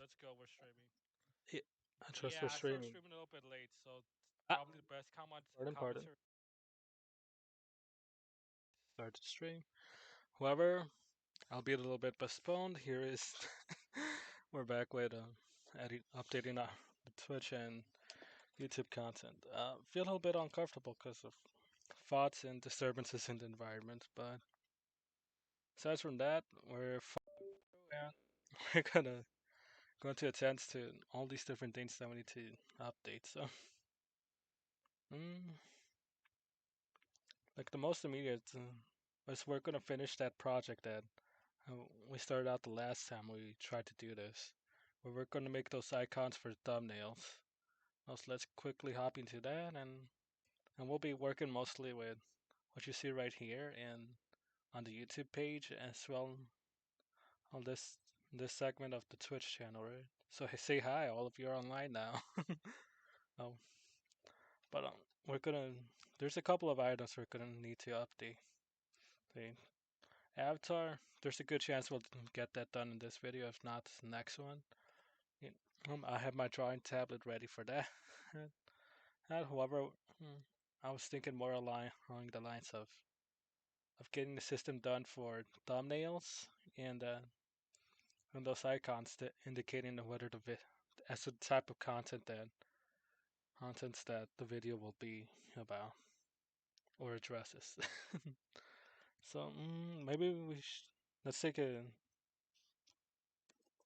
let's go. We're streaming. Yeah, I trust we're Yeah, I started streaming. streaming a little bit late, so Ah, probably the best pardon. commentary. Start to stream. However, I'll be a little bit postponed. Here is we're back with updating the Twitch and YouTube content. Feel a little bit uncomfortable because of thoughts and disturbances in the environment, but aside from that, and we're gonna going to attend to all these different things that we need to update. So, mm, like the most immediate is we're gonna finish that project that uh, we started out the last time we tried to do this. Where we're gonna make those icons for thumbnails. So let's quickly hop into that, and we'll be working mostly with what you see right here and on the YouTube page as well on this segment of the Twitch channel, right? So say hi, all of you are online now. Oh, but we're gonna. There's a couple of items we're gonna need to update. The avatar. There's a good chance we'll get that done in this video. If not, the next one. Yeah, I have my drawing tablet ready for that. However, mm, I was thinking more along the lines of getting the system done for thumbnails and those icons that indicating whether as the type of contents that the video will be about or addresses. So maybe let's take a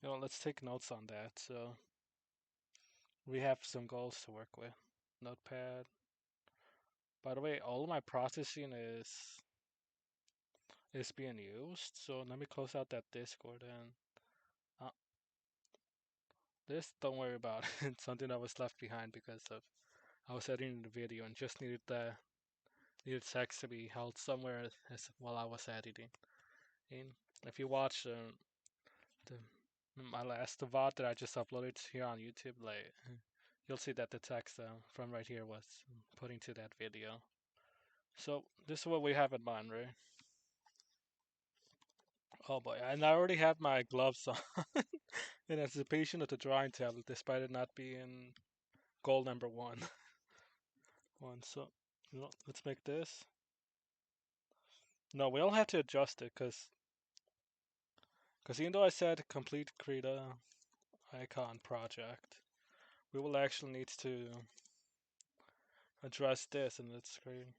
let's take notes on that. So we have some goals to work with. Notepad. By the way, all of my processing is being used. So let me close out that Discord and uh, this. Don't worry about it. It's something that was left behind because of I was editing the video and just needed text to be held somewhere while I was editing. And if you watch the my last VOD that I just uploaded here on YouTube, like you'll see that the text from right here was put into that video. So this is what we have in mind, right? Oh boy, and I already have my gloves on in anticipation of the drawing tablet, despite it not being goal number one. One, so let's make this. No, we all have to adjust it because even though I said complete Krita icon project, we will actually need to address this in the screen.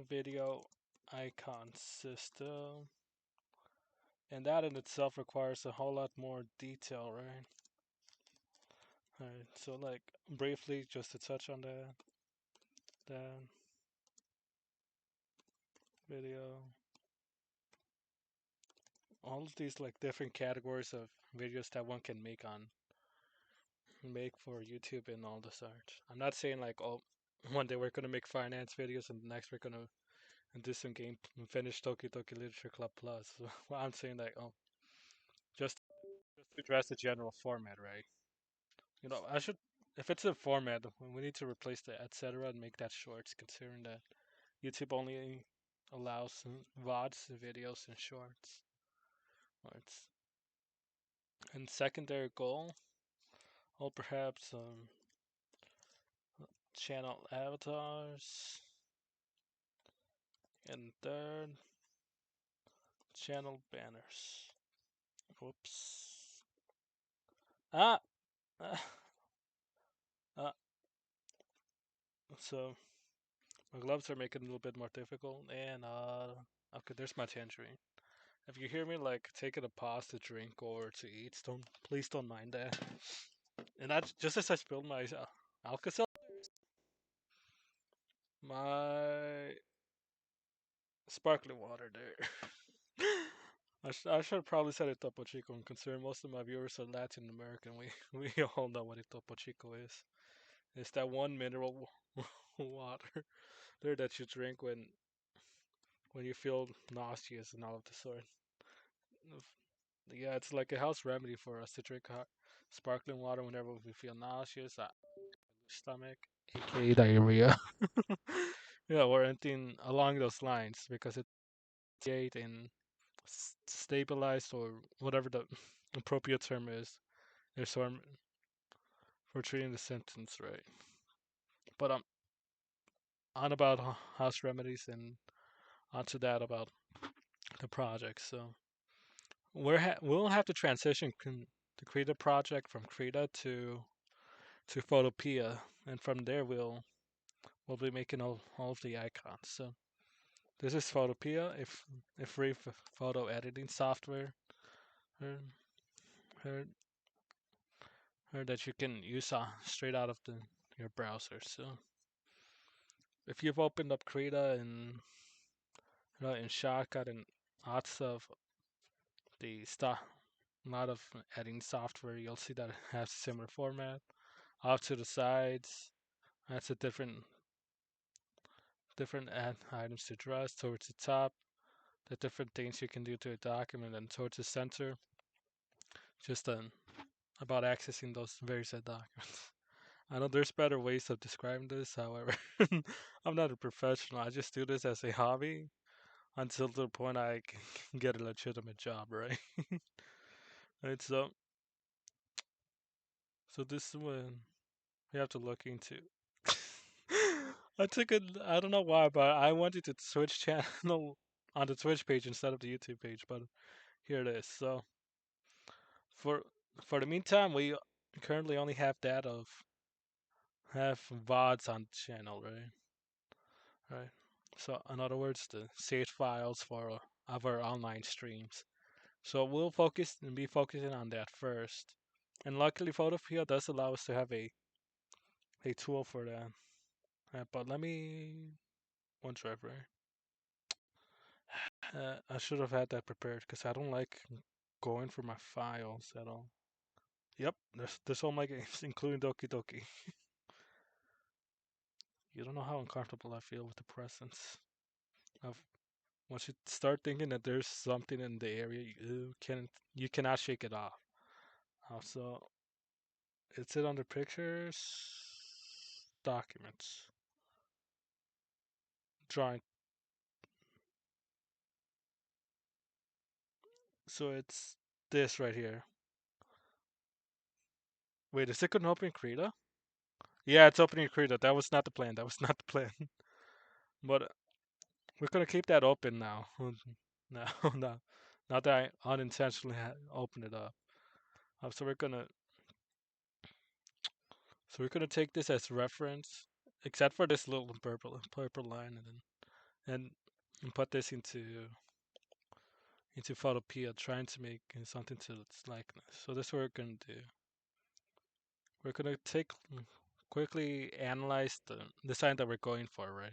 Video icon system. And that in itself requires a whole lot more detail, right? Alright, so like briefly just to touch on the video. All of these like different categories of videos that one can make for YouTube and all this art. I'm not saying like oh one day we're gonna make finance videos and the next we're gonna do some game and finish Toki Toki Literature Club Plus. Well, I'm saying like oh just to address the general format, right? I should if it's a format we need to replace the etc. and make that shorts considering that YouTube only allows VODs, videos, and shorts. Right. And secondary goal, or perhaps channel avatars, and third, channel banners. Whoops. Ah! ah, ah. So, my gloves are making it a little bit more difficult, and okay, there's my tangerine. If you hear me like taking a pause to drink or to eat, please don't mind that. And that's just as I spilled my Alka-Seltzer, my sparkling water there. I should have probably said it Topo Chico, and considering most of my viewers are Latin American, we all know what a Topo Chico is. It's that one mineral water there that you drink when you feel nauseous and all of the sort. Yeah, it's like a house remedy for us to drink sparkling water whenever we feel nauseous, stomach, aka diarrhea. Yeah, or anything along those lines because it's and stabilized or whatever appropriate term is. There's one for treating the symptoms, right? But on about house remedies and onto that about the project. So we'll have to transition the Krita project from Krita to Photopea, and from there we'll be making all of the icons. So this is Photopea, if free photo editing software, her, her, her that you can use straight out of your browser. So if you've opened up Krita and in Shotcut and lots of the stuff, a lot of editing software, you'll see that it has a similar format. Off to the sides, that's a different items to address. Towards the top, the different things you can do to a document, and towards the center, just about accessing those various documents. I know there's better ways of describing this, however, I'm not a professional. I just do this as a hobby until the point I can get a legitimate job, right? Right, so this is when we have to look into. I took it. I don't know why, but I wanted to switch channel on the Twitch page instead of the YouTube page. But here it is. So for for the meantime, we currently only have that of have VODs on the channel, right? Right. So in other words, the saved files for of our online streams. So we'll focus and be focusing on that first. And luckily, Photopea does allow us to have a tool for that. But let me one driver. I should have had that prepared because I don't like going for my files at all. Yep, there's all my games, including Doki Doki. You don't know how uncomfortable I feel with the presence of once you start thinking that there's something in the area, you cannot shake it off. So it's it under pictures, documents, drawing. So it's this right here. Wait, is it gonna open Krita? Yeah, it's opening Krita. That was not the plan. That was not the plan. But we're gonna keep that open now. No, no, not that I unintentionally opened it up. So we're gonna take this as reference, except for this little purple line, and and put this into Photopea, trying to make something to its likeness. So this is what we're gonna do. We're gonna take quickly analyze the sign that we're going for, right?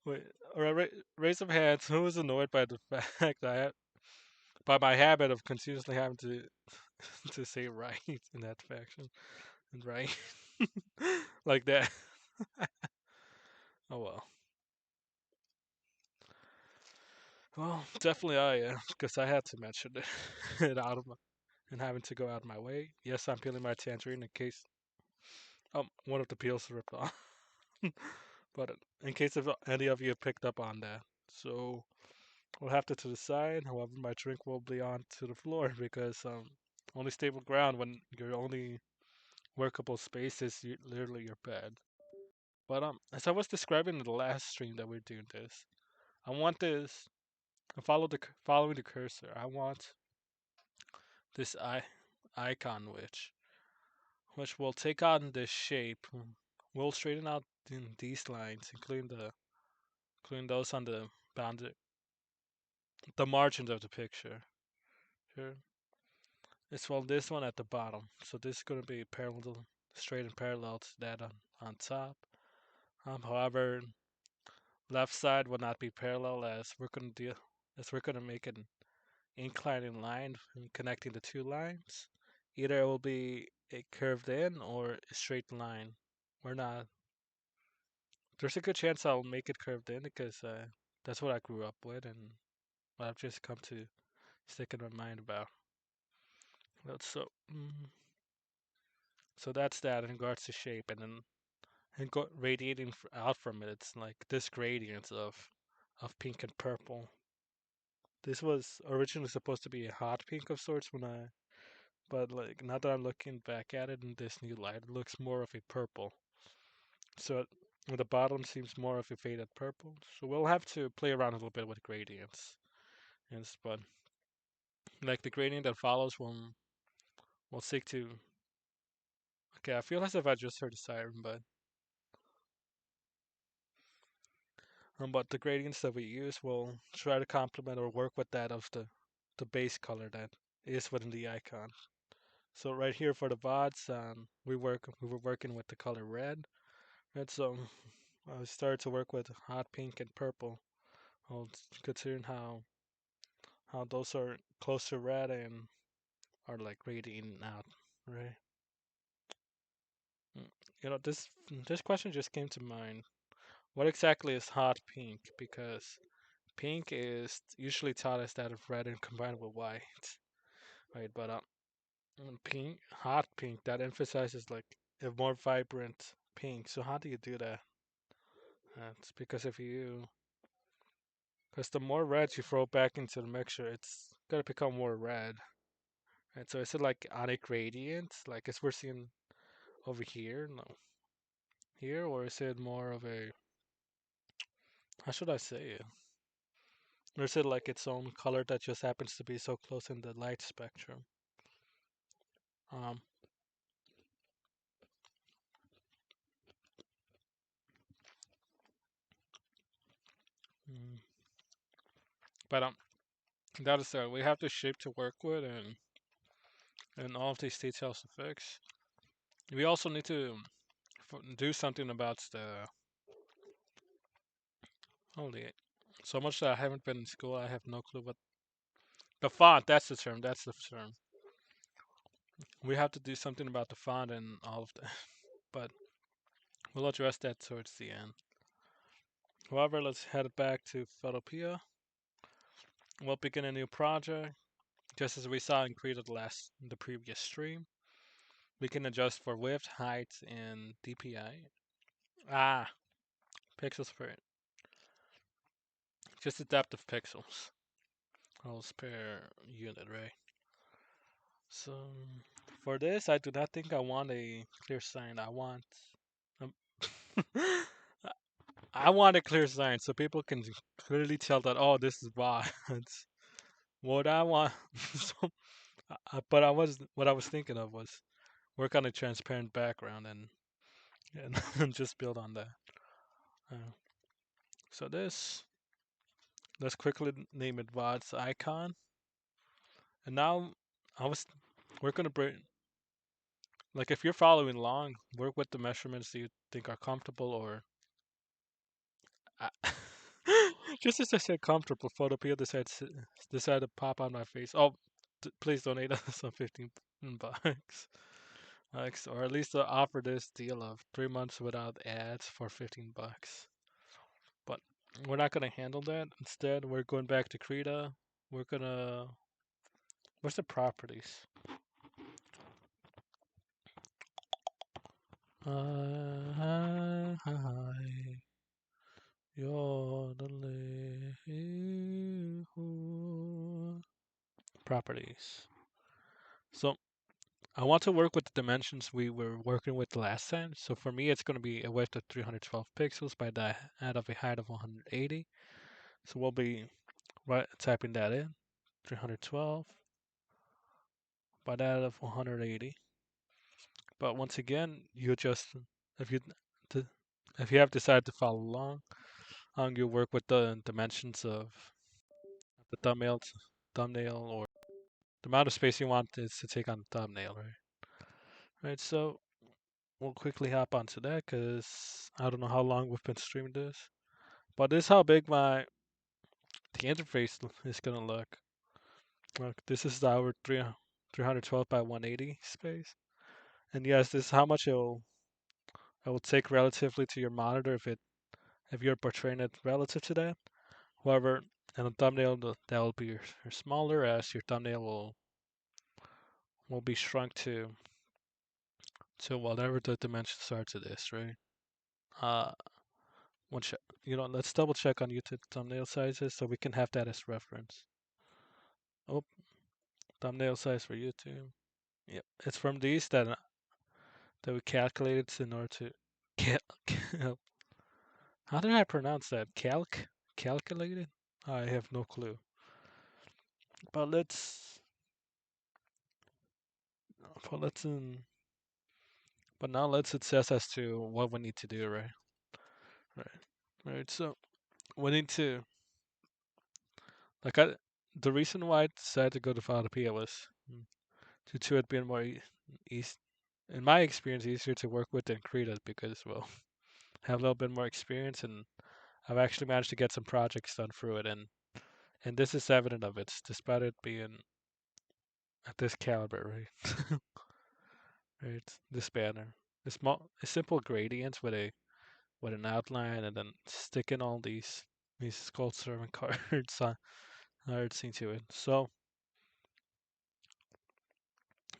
Wait, alright, raise some hands. Who is annoyed by the fact that by my habit of continuously having to to say right in that faction and right like that? Oh well. Well, definitely I am because I had to mention it, it out of my, and having to go out of my way. Yes, I'm peeling my tangerine in case one of the peels ripped off. But in case of any of you picked up on that, so we'll have to the side. However, my drink will be on to the floor because only stable ground when your only workable space is literally your bed. But as I was describing in the last stream that we're doing this, I want this. Following the cursor. I want this icon which will take on this shape. We'll straighten out these lines, including those on the margins of the picture. Sure. It's well this one at the bottom. So this is gonna be parallel, straight and parallel to that on top. However, left side will not be parallel as we're gonna make an inclining line connecting the two lines. Either it will be a curved in or a straight line. We're not. There's a good chance I'll make it curved in because that's what I grew up with and what I've just come to stick in my mind about. So, so that's that in regards to shape, and then radiating out from it, it's like this gradient of pink and purple. This was originally supposed to be a hot pink of sorts but like now that I'm looking back at it in this new light, it looks more of a purple. So the bottom seems more of a faded purple. So we'll have to play around a little bit with gradients. Yes, but like the gradient that follows, we'll seek to. Okay, I feel as if I just heard a siren, but the gradients that we use will try to complement or work with that of the base color that is within the icon. So right here for the VODs, we were working with the color red. Red, so I started to work with hot pink and purple. Well, considering how those are close to red and are like radiating out, right? Mm, this question just came to mind. What exactly is hot pink? Because pink is usually taught as that of red and combined with white, right? But pink, hot pink, that emphasizes like a more vibrant pink. So how do you do that? It's because because the more reds you throw back into the mixture, it's gonna become more red. Right? So is it like on a gradient, like as we're seeing over here? No, here, or is it more of a how should I say it? Or is it like its own color that just happens to be so close in the light spectrum? Um, mm, but that is we have the shape to work with and all of these details to fix. We also need to do something about the holy. So much that I haven't been in school, I have no clue what the font. That's the term. That's the term. We have to do something about the font and all of that, but we'll address that towards the end. However, let's head back to Photopea. We'll begin a new project. Just as we saw in created the previous stream, we can adjust for width, height, and DPI. Ah, pixels per just the depth of pixels. Pixels per unit, right? So for this, I do not think I want a clear sign. Um, I want a clear sign so people can clearly tell that this is why. It's what I want. So, but what I was thinking of was work on a transparent background and just build on that. Uh, so let's quickly name it VOD's icon. And now I was we're gonna bring like if you're following along, work with the measurements that you think are comfortable or I, just as I said comfortable, Photopea decided to pop on my face. Oh, please donate us some 15 bucks. Or at least offer this deal of 3 months without ads for 15 bucks. But we're not gonna handle that. Instead, we're going back to Krita. We're gonna what's the properties? Hi, properties. So I want to work with the dimensions we were working with last time. So for me, it's going to be a width of 312 pixels by that out of a height of 180. So we'll be typing that in, 312 by that of 180. But once again, you just if you t- if you have decided to follow along, you work with the dimensions of the thumbnail or the amount of space you want is to take on the thumbnail, right? Right. So we'll quickly hop onto that because I don't know how long we've been streaming this, but this is how big the interface is gonna look. Look, this is our 312 by 180 space, and yes, this is how much it will take relatively to your monitor if you're portraying it relative to that. However, in a thumbnail that will be smaller as your thumbnail will be shrunk to whatever the dimensions are to this, right? Uh, let's double check on YouTube thumbnail sizes so we can have that as reference. Oh, thumbnail size for YouTube. Yep, it's from these that we calculated in order to cal- how did I pronounce that? Calculated? I have no clue. But let's but now let's assess as to what we need to do, right? Right. Right. So we need to like I the reason why I decided to go to Photopia was due to it being more east in my experience easier to work with than Krita because well I have a little bit more experience and I've actually managed to get some projects done through it and this is evident of it, despite it being at this caliber, right? Right. This banner. A simple gradients with an outline and then sticking all these gold servant cards cards into it. So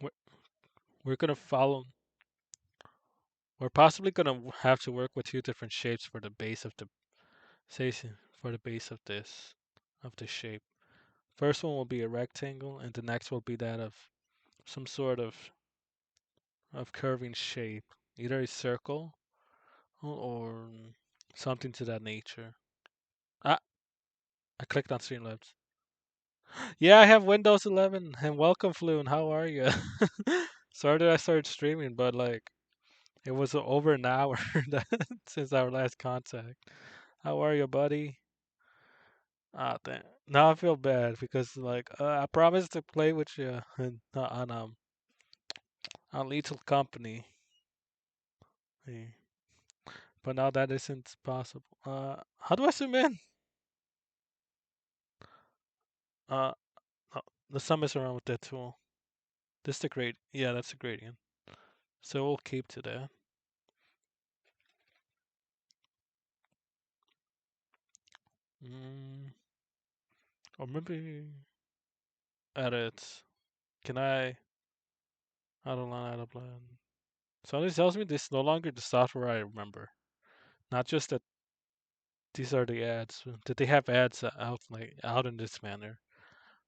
we're, we're gonna follow. We're possibly gonna have to work with two different shapes for the base of the say for the base of this shape. First one will be a rectangle, and the next will be that of some sort of curving shape, either a circle or something to that nature. Ah, I clicked on Streamlabs. Yeah, I have Windows 11, and welcome, Floon. How are you? Sorry that I started streaming, but like it was over an hour since our last contact. How are you, buddy? Ah, damn. Now I feel bad because like I promised to play with you on Lethal Company, eh, but now that isn't possible. How do I zoom in? Uh, oh, the sum is around with that tool. This the grade. Yeah, that's a gradient. So we'll keep to that. Mm, or maybe edit. Can I add a line, add a plan? So this tells me this is no longer the software I remember. Not just that these are the ads. That they have ads out like out in this manner,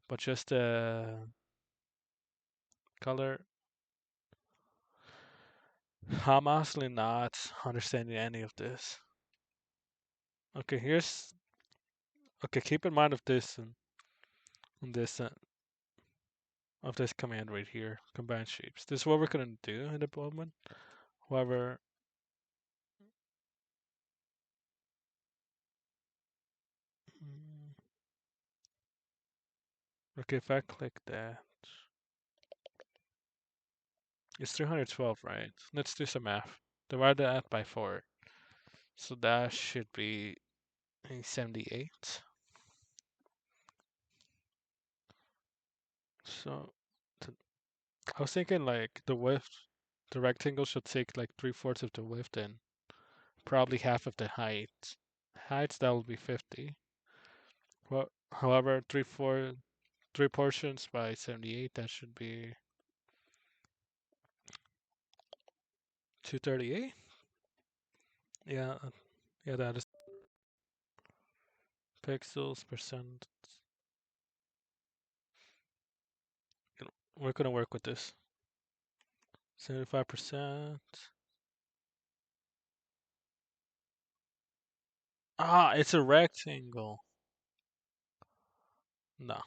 but just color. I'm honestly not understanding any of this. Okay, here's okay. Keep in mind of this and this of this command right here. Combine shapes. This is what we're gonna do in the moment. However, mm, okay, if I click that, it's 312, right? Let's do some math. Divide that by 4. So that should be a 78. So I was thinking like the width, the rectangle should take like 3/4 of the width and probably half of the height. Height that will be 50. Well, however, 3 portions by 78, that should be 238. Yeah, yeah, that is pixels percent. We're gonna work with this. 75%. Ah, it's a rectangle. No.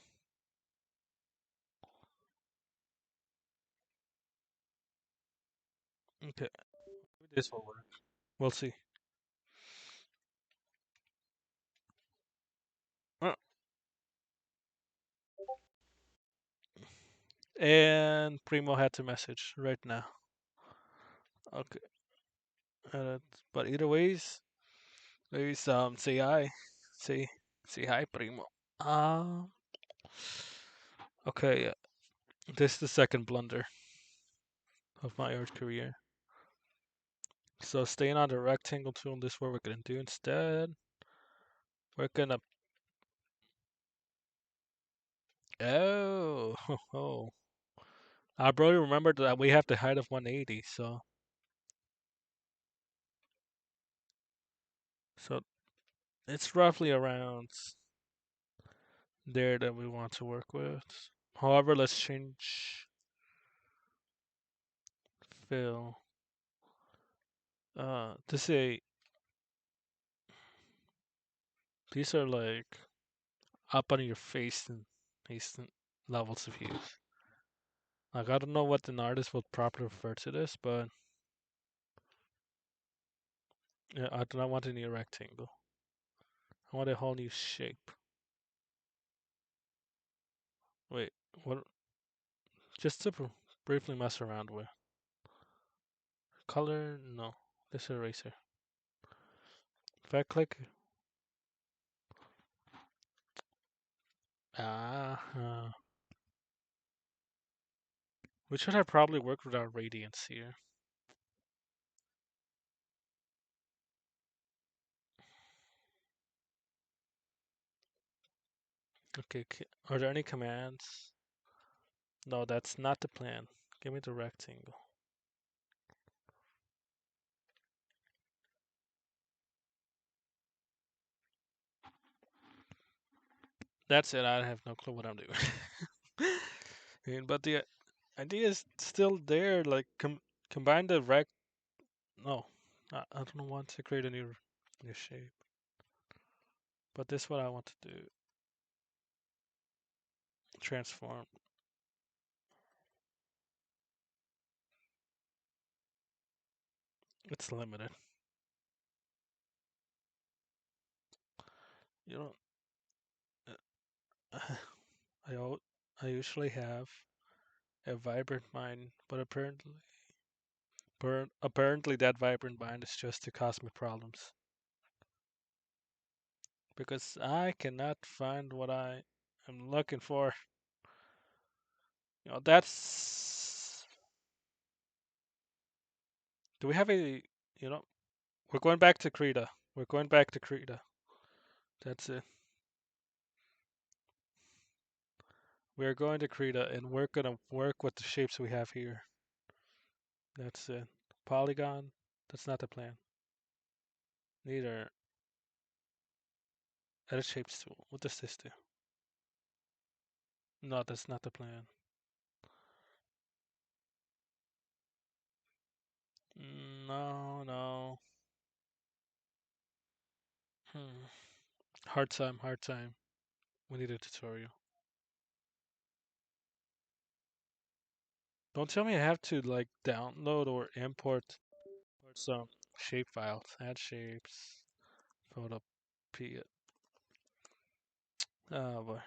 Okay, this will work. We'll see. Uh, And Primo had to message right now. Okay. Uh, but either ways, maybe some say hi. Say say hi, Primo. Um. Okay. This is the second blunder of my art career. So staying on the rectangle tool, this is what we're gonna do instead. We're gonna oh oh. I barely remembered that we have the height of 180. So it's roughly around there that we want to work with. However, let's change fill. To say these are like up on your face and instant levels of use. Like I don't know what an artist would properly refer to this, but yeah, I do not want a new rectangle. I want a whole new shape. Wait, what? Just to briefly mess around with. Color? No. This eraser. If I click. Ah. We should have probably worked with our radiance here. Okay, are there any commands? No, that's not the plan. Give me the rectangle. That's it. I have no clue what I'm doing. But the idea is still there. Like combine the rect. No, I don't want to create a new shape. But this is what I want to do. Transform. It's limited. You know, I I usually have a vibrant mind, but apparently that vibrant mind is just to cause me problems because I cannot find what I am looking for. That's. Do we have a? You know, we're going back to Krita. We're going back to Krita. That's it. We're going to Krita, and we're gonna work with the shapes we have here. That's it. Polygon. That's not the plan. Neither. Edit shapes tool. What does this do? No, that's not the plan. No, no. Hmm. Hard time, hard time. We need a tutorial. Don't tell me I have to like download or import some shape files. Add shapes. Photopea. Boy.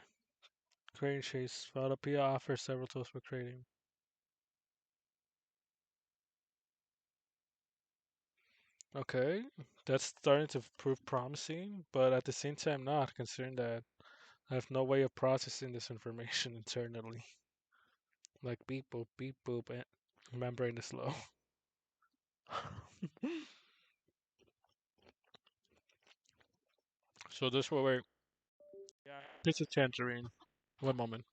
Creating shapes. Photopea offers several tools for creating. Okay, that's starting to prove promising, but at the same time not, considering that I have no way of processing this information internally. Like beep boop, and membrane is low. So this will work. Yeah. This is tangerine. One moment.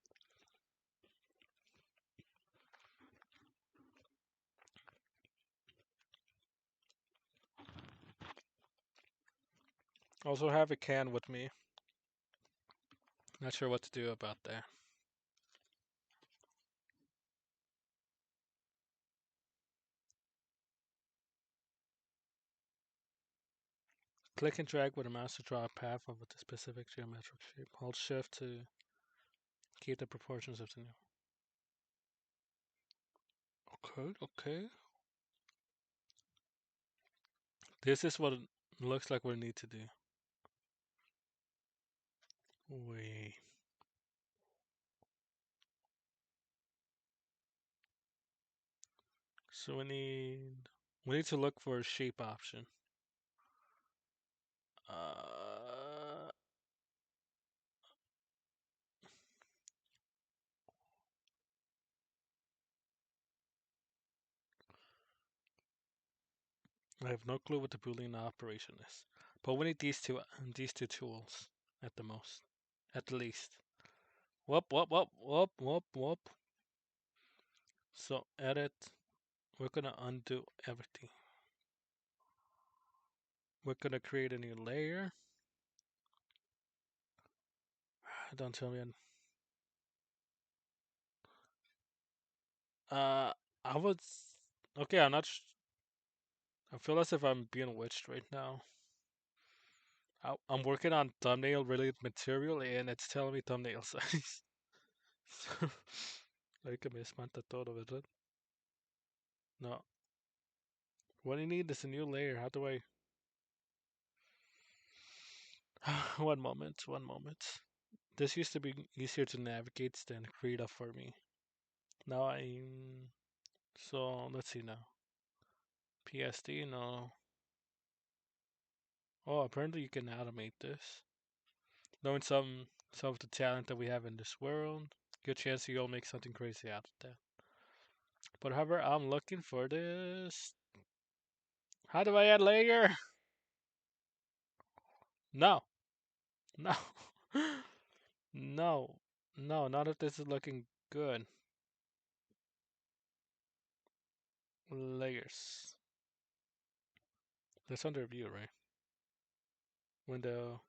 Also have a can with me. Not sure what to do about that. Click and drag with a mouse to draw a path of a specific geometric shape. Hold shift to keep the proportions of the new. Okay, okay. This is what it looks like we need to do. Wait. So we need to look for a shape option. Uh, I have no clue what the Boolean operation is, but we need these two tools at the most, at the least. Whoop whoop whoop whoop whoop whoop. So edit. We're gonna undo everything. We're gonna create a new layer. Don't tell me. Uh, I was okay. I'm not. I feel as if I'm being witched right now. I'm working on thumbnail related material and it's telling me thumbnail size. Like que me espanta todo, ¿verdad? No. What do you need is a new layer. How do I? One moment. One moment. This used to be easier to navigate than Krita for me. Now I'm. So let's see now. PSD, no. Oh, apparently you can automate this. Knowing some of the talent that we have in this world, good chance you'll make something crazy out of that. But however, I'm looking for this. How do I add layer? No, no, no, no. Not if this is looking good. Layers. That's under view, right? Window.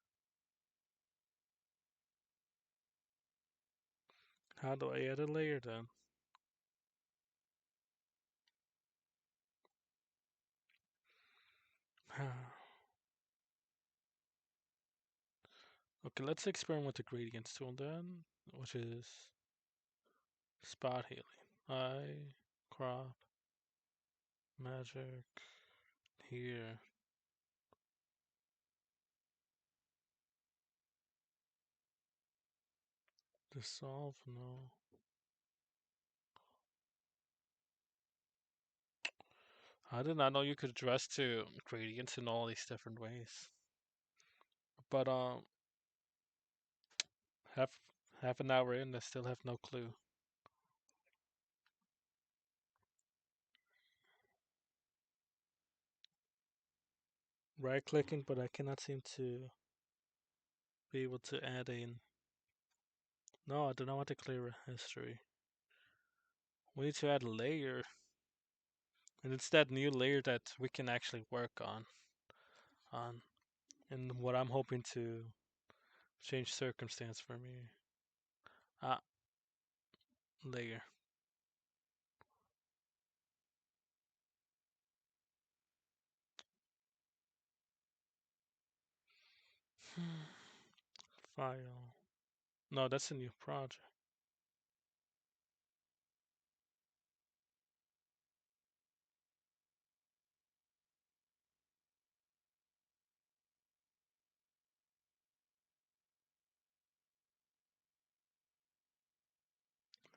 How do I add a layer then? Okay, let's experiment with the gradients tool then, which is spot healing. I crop magic here. Dissolve, no. I did not know you could address to gradients in all these different ways. But half half an hour in, I still have no clue. Right clicking, but I cannot seem to be able to add in. No, I do not want to clear history. We need to add a layer, and it's that new layer that we can actually work on, and what I'm hoping to change circumstance for me. Ah, layer. File. No, that's a new project.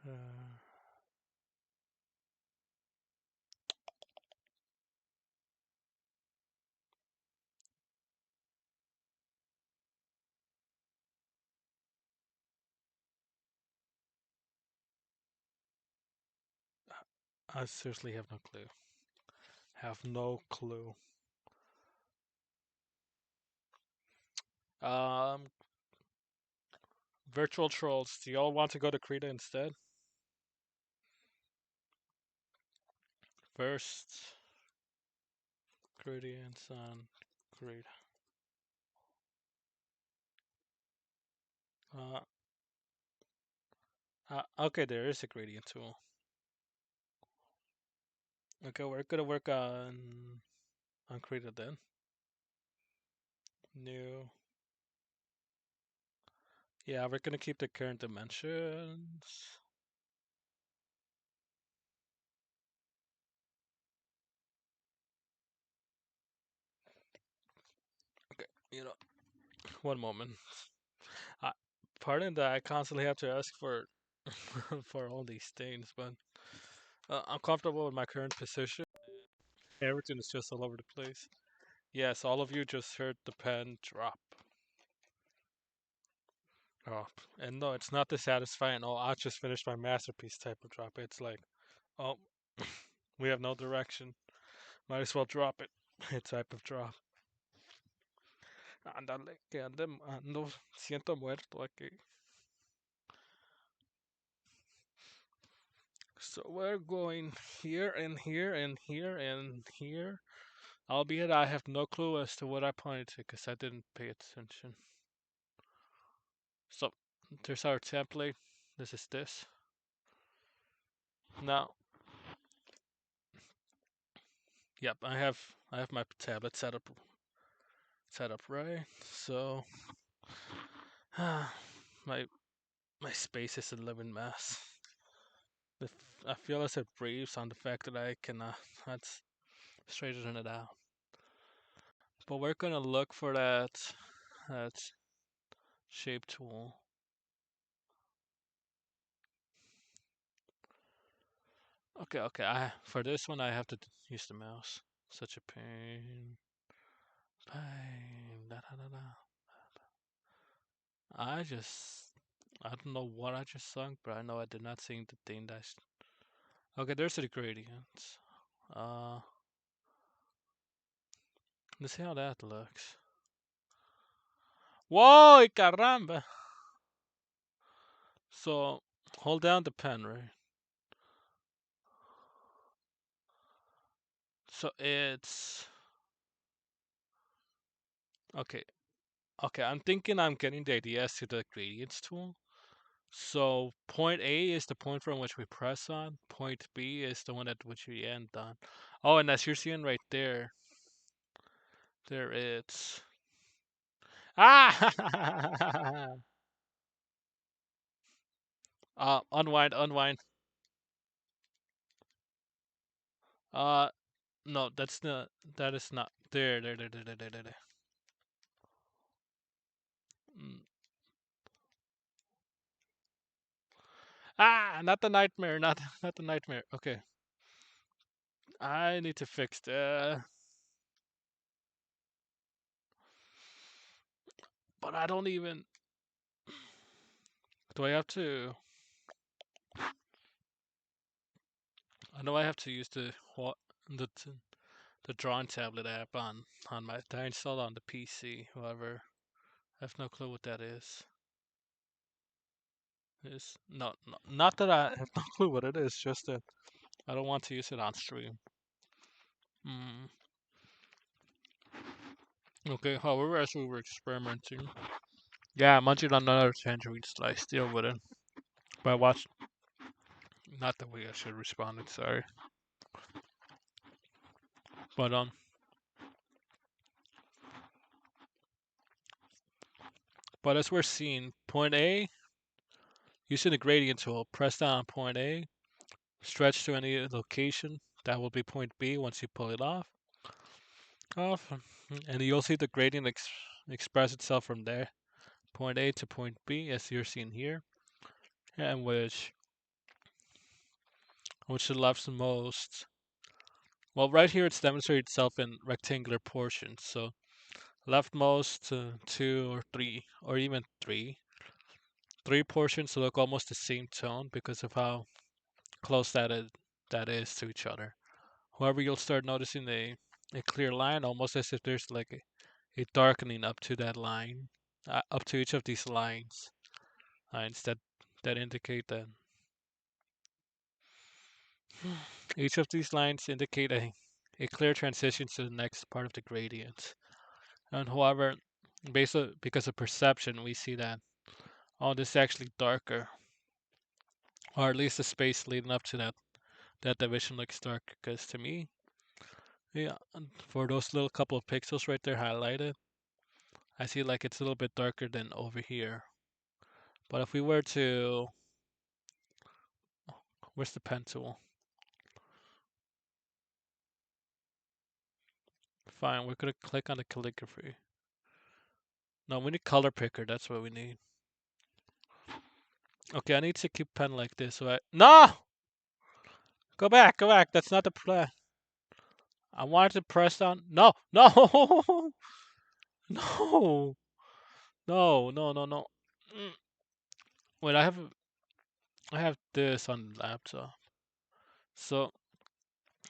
Uh, I seriously have no clue. Have no clue. Um, virtual trolls. Do y'all want to go to Krita instead? First, gradients on Krita. Uh, okay, there is a gradient tool. Okay, we're gonna work on Krita then. New. Yeah, we're gonna keep the current dimensions. Okay, one moment. I, pardon that I constantly have to ask for for all these things, but I'm comfortable with my current position. Everything is just all over the place. Yes, all of you just heard the pen drop. Oh, and no, it's not dissatisfying. Oh, I just finished my masterpiece type of drop. It's like, oh, we have no direction. Might as well drop it. Type of drop. Ándale, que ando, siento muerto aquí. So we're going here and here and here and here. Albeit I have no clue as to what I pointed to because I didn't pay attention. So there's our template. This is this. Now, yep, I have my tablet set up right. So my my space is a living mess. If I feel as it breathes on the fact that I cannot let's straighten it out. But we're gonna look for that shape tool. Okay, okay. For this one I have to use the mouse. Such a pain. Pain. Da, da, da, da. I just I don't know what I just sung, but I know I did not sing the thing that's okay. There's the gradients. Uh, let's see how that looks. Whoa, caramba! So hold down the pen, right? So it's okay. Okay, I'm thinking I'm getting the idea as to the gradients tool. So point A is the point from which we press on. Point B is the one at which we end on. Oh, and as you're seeing right there, there it's ah. Unwind, unwind. Uh, no, that's not. That is not. There. Mm. Not the nightmare. Not the nightmare. Okay, I need to fix that. But I don't even. Do I have to? I know I have to use what the the drawing tablet app on my that I installed on the PC. However, I have no clue what that is. Is not that I have no clue what it is. Just that I don't want to use it on stream. Mm. Okay. However, as we were experimenting, yeah, I'm munching on another tangerine slice. Deal with it. But watch. Not that we should respond. Sorry. But but as we're seeing, point A, using the gradient tool, press down on point A, stretch to any location. That will be point B once you pull it off, and you'll see the gradient express itself from there, point A to point B, as you're seeing here, and which the leftmost. Well, right here it's demonstrated itself in rectangular portions. So leftmost two or three, or even three portions look almost the same tone because of how close that is to each other. However, you'll start noticing a clear line, almost as if there's like a darkening up to that line, up to each of these lines that indicate that each of these lines indicate a clear transition to the next part of the gradient. And however, because of perception, we see that oh, this is actually darker, or at least the space leading up to that division looks darker. Because to me, yeah, for those little couple of pixels right there highlighted, I see like it's a little bit darker than over here. But if we were to, where's the pen tool? Fine, we're gonna click on the calligraphy. No, we need color picker. That's what we need. Okay, I need to keep pen like this. So no, go back, go back. That's not the plan. I wanted to press down. No, no, no, no. Mm. Wait, I have this on the laptop. So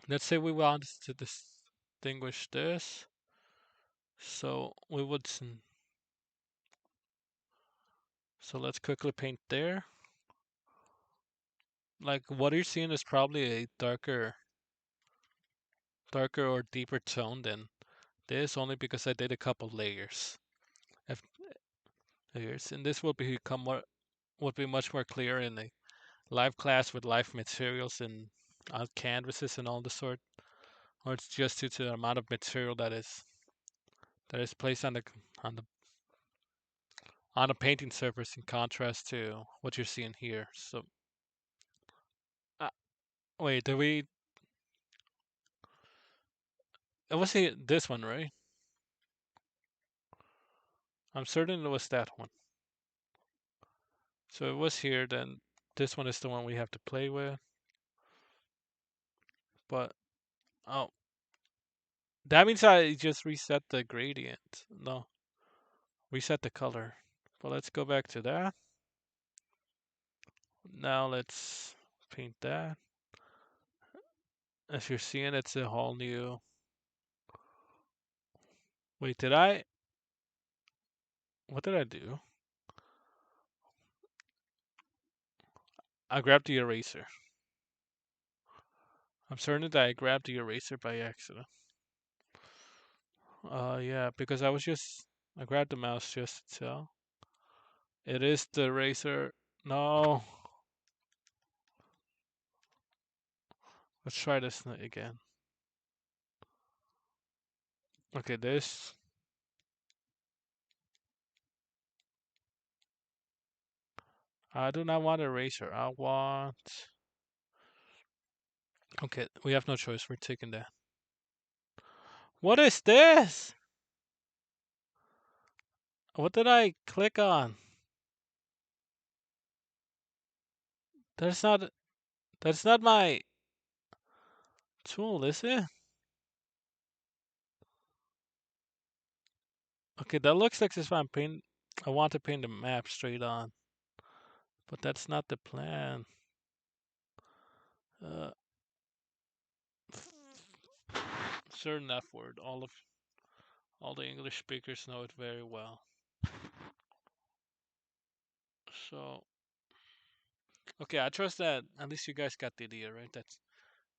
let's say we want to distinguish this. So we would. So let's quickly paint there. Like what you're seeing is probably a darker or deeper tone than this, only because I did a couple layers. Layers, and this will become more. would be much more clear in a live class with live materials and canvases and all the sort, or it's just due to the amount of material that is placed on the on a painting surface in contrast to what you're seeing here. So, uh, wait, did we? It was this one, right? I'm certain it was that one. So it was here. Then this one is the one we have to play with. But oh, that means I just reset the gradient. No, reset the color. But let's go back to that. Now let's paint that. As you're seeing, it's a whole new. Wait, did I? What did I do? I grabbed the eraser. I'm certain that I grabbed the eraser by accident. Yeah, because I grabbed the mouse just to tell. It is the eraser. No. Let's try this again. Okay, this. I do not want eraser. I want. Okay, we have no choice. We're taking that. What is this? What did I click on? That's not. That's not my tool, is it? Okay, that looks like this one paint. I want to paint the map straight on, but that's not the plan. Uh, certain F word. All the English speakers know it very well. So, okay, I trust that at least you guys got the idea, right? That's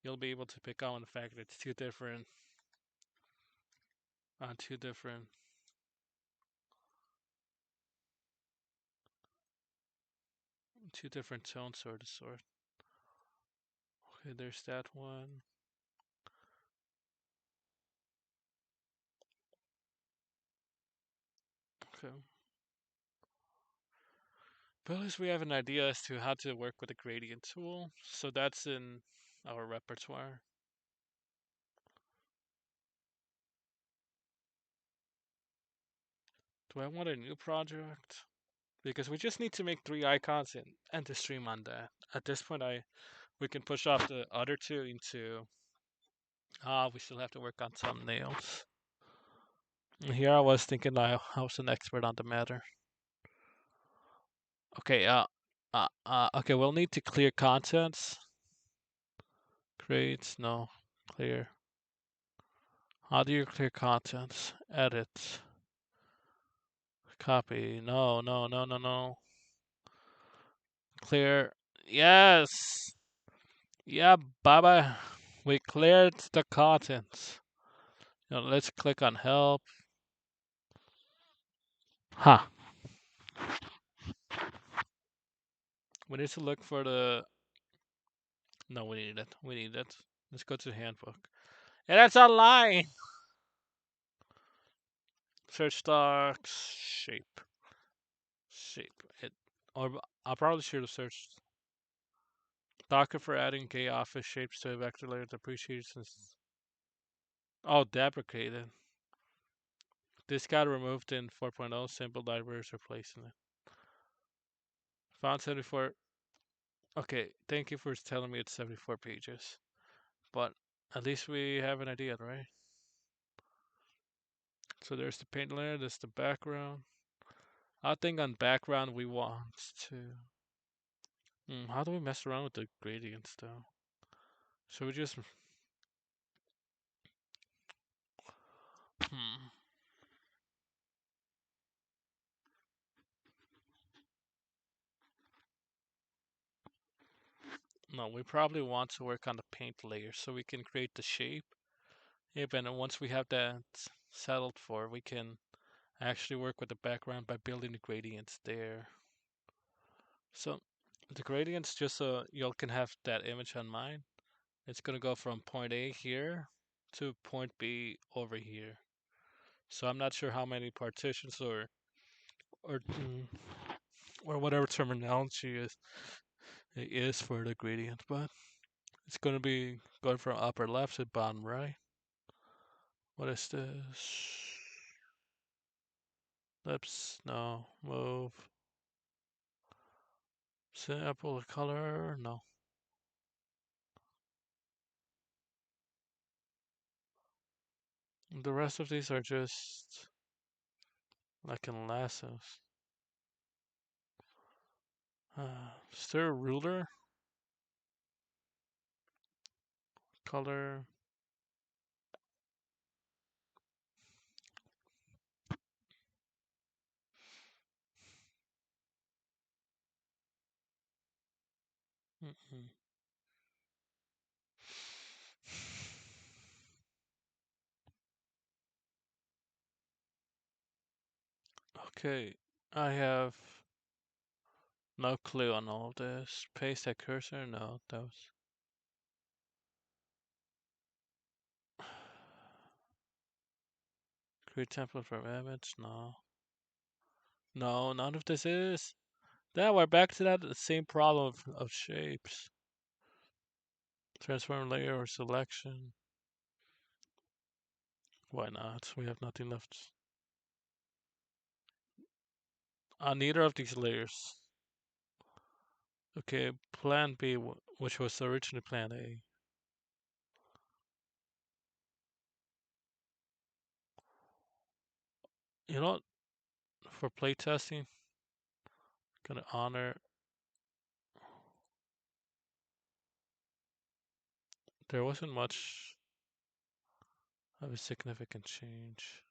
you'll be able to pick out on the fact that it's two different, two different tones, sort of sort. Okay, there's that one. Okay. But at least we have an idea as to how to work with the gradient tool. So that's in our repertoire. Do I want a new project? Because we just need to make 3 icons and end the stream on that. At this point, we can push off the other two into. We still have to work on thumbnails. Here I was thinking I was an expert on the matter. Okay, okay, we'll need to clear contents. Create, no, clear. How do you clear contents? Edit. Copy. No, no, no, no, no. Clear. Yes. Yeah, Baba. We cleared the contents. Let's click on help. Huh. We need to look for the. No, we need it. We need it. Let's go to the handbook. And that's online. Search docs. Shape. Shape. It. Or I probably should have searched Docker for adding gay office shapes to a vector layer depreciations. Oh, deprecated. This got removed in 4.0. Simple libraries replacing it. Font 74. Okay, thank you for telling me it's 74 pages. But at least we have an idea, right? So there's the paint layer, there's the background. I think on background we want to. How do we mess around with the gradients though? Should we just. Hmm. No, we probably want to work on the paint layer so we can create the shape. Yep, and then once we have that settled for, we can actually work with the background by building the gradients there. So the gradient's just so you can have that image on mind. It's gonna go from point A here to point B over here. So I'm not sure how many partitions or or whatever terminology it is for the gradient, but it's gonna be going from upper left to bottom right. What is this? Lips, no. Move. Sample color, no. The rest of these are just like in lassos. Is there a ruler? Color. Mm-mm. Okay, I have no clue on all of this. Paste that cursor? No, that was. Create template from image? No. No, none of this is. Then we're back to that same problem of shapes. Transform layer or selection. Why not? We have nothing left. On neither of these layers. Okay, plan B, which was originally plan A. You know what? For playtesting, gonna honor. There wasn't much of a significant change.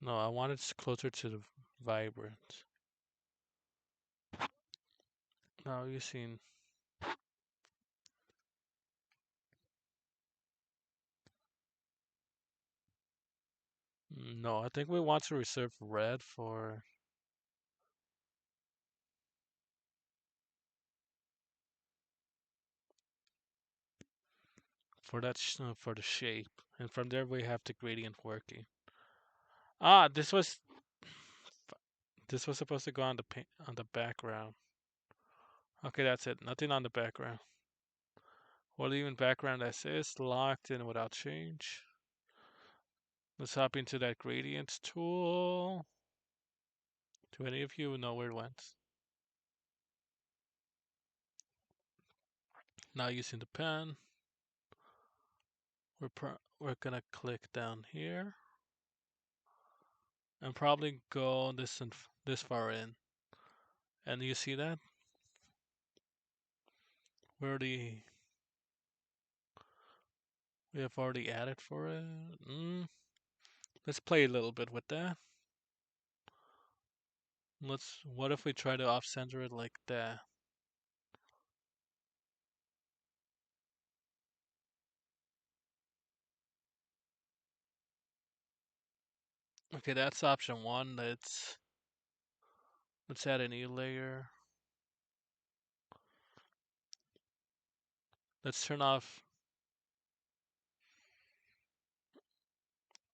No, I wanted it closer to the vibrant. Now you seen. No, I think we want to reserve red for that for the shape, and from there we have the gradient working. Ah, this was supposed to go on on the background. Okay, that's it. Nothing on the background. We'll leave in background as is, locked in without change. Let's hop into that gradients tool. Do any of you know where it went? Now using the pen, we're gonna click down here and probably go this far in. And you see that? Where the we have already added for it. Let's play a little bit with that. What if we try to off center it like that? Okay, that's option one. Let's add a new layer. Let's turn off.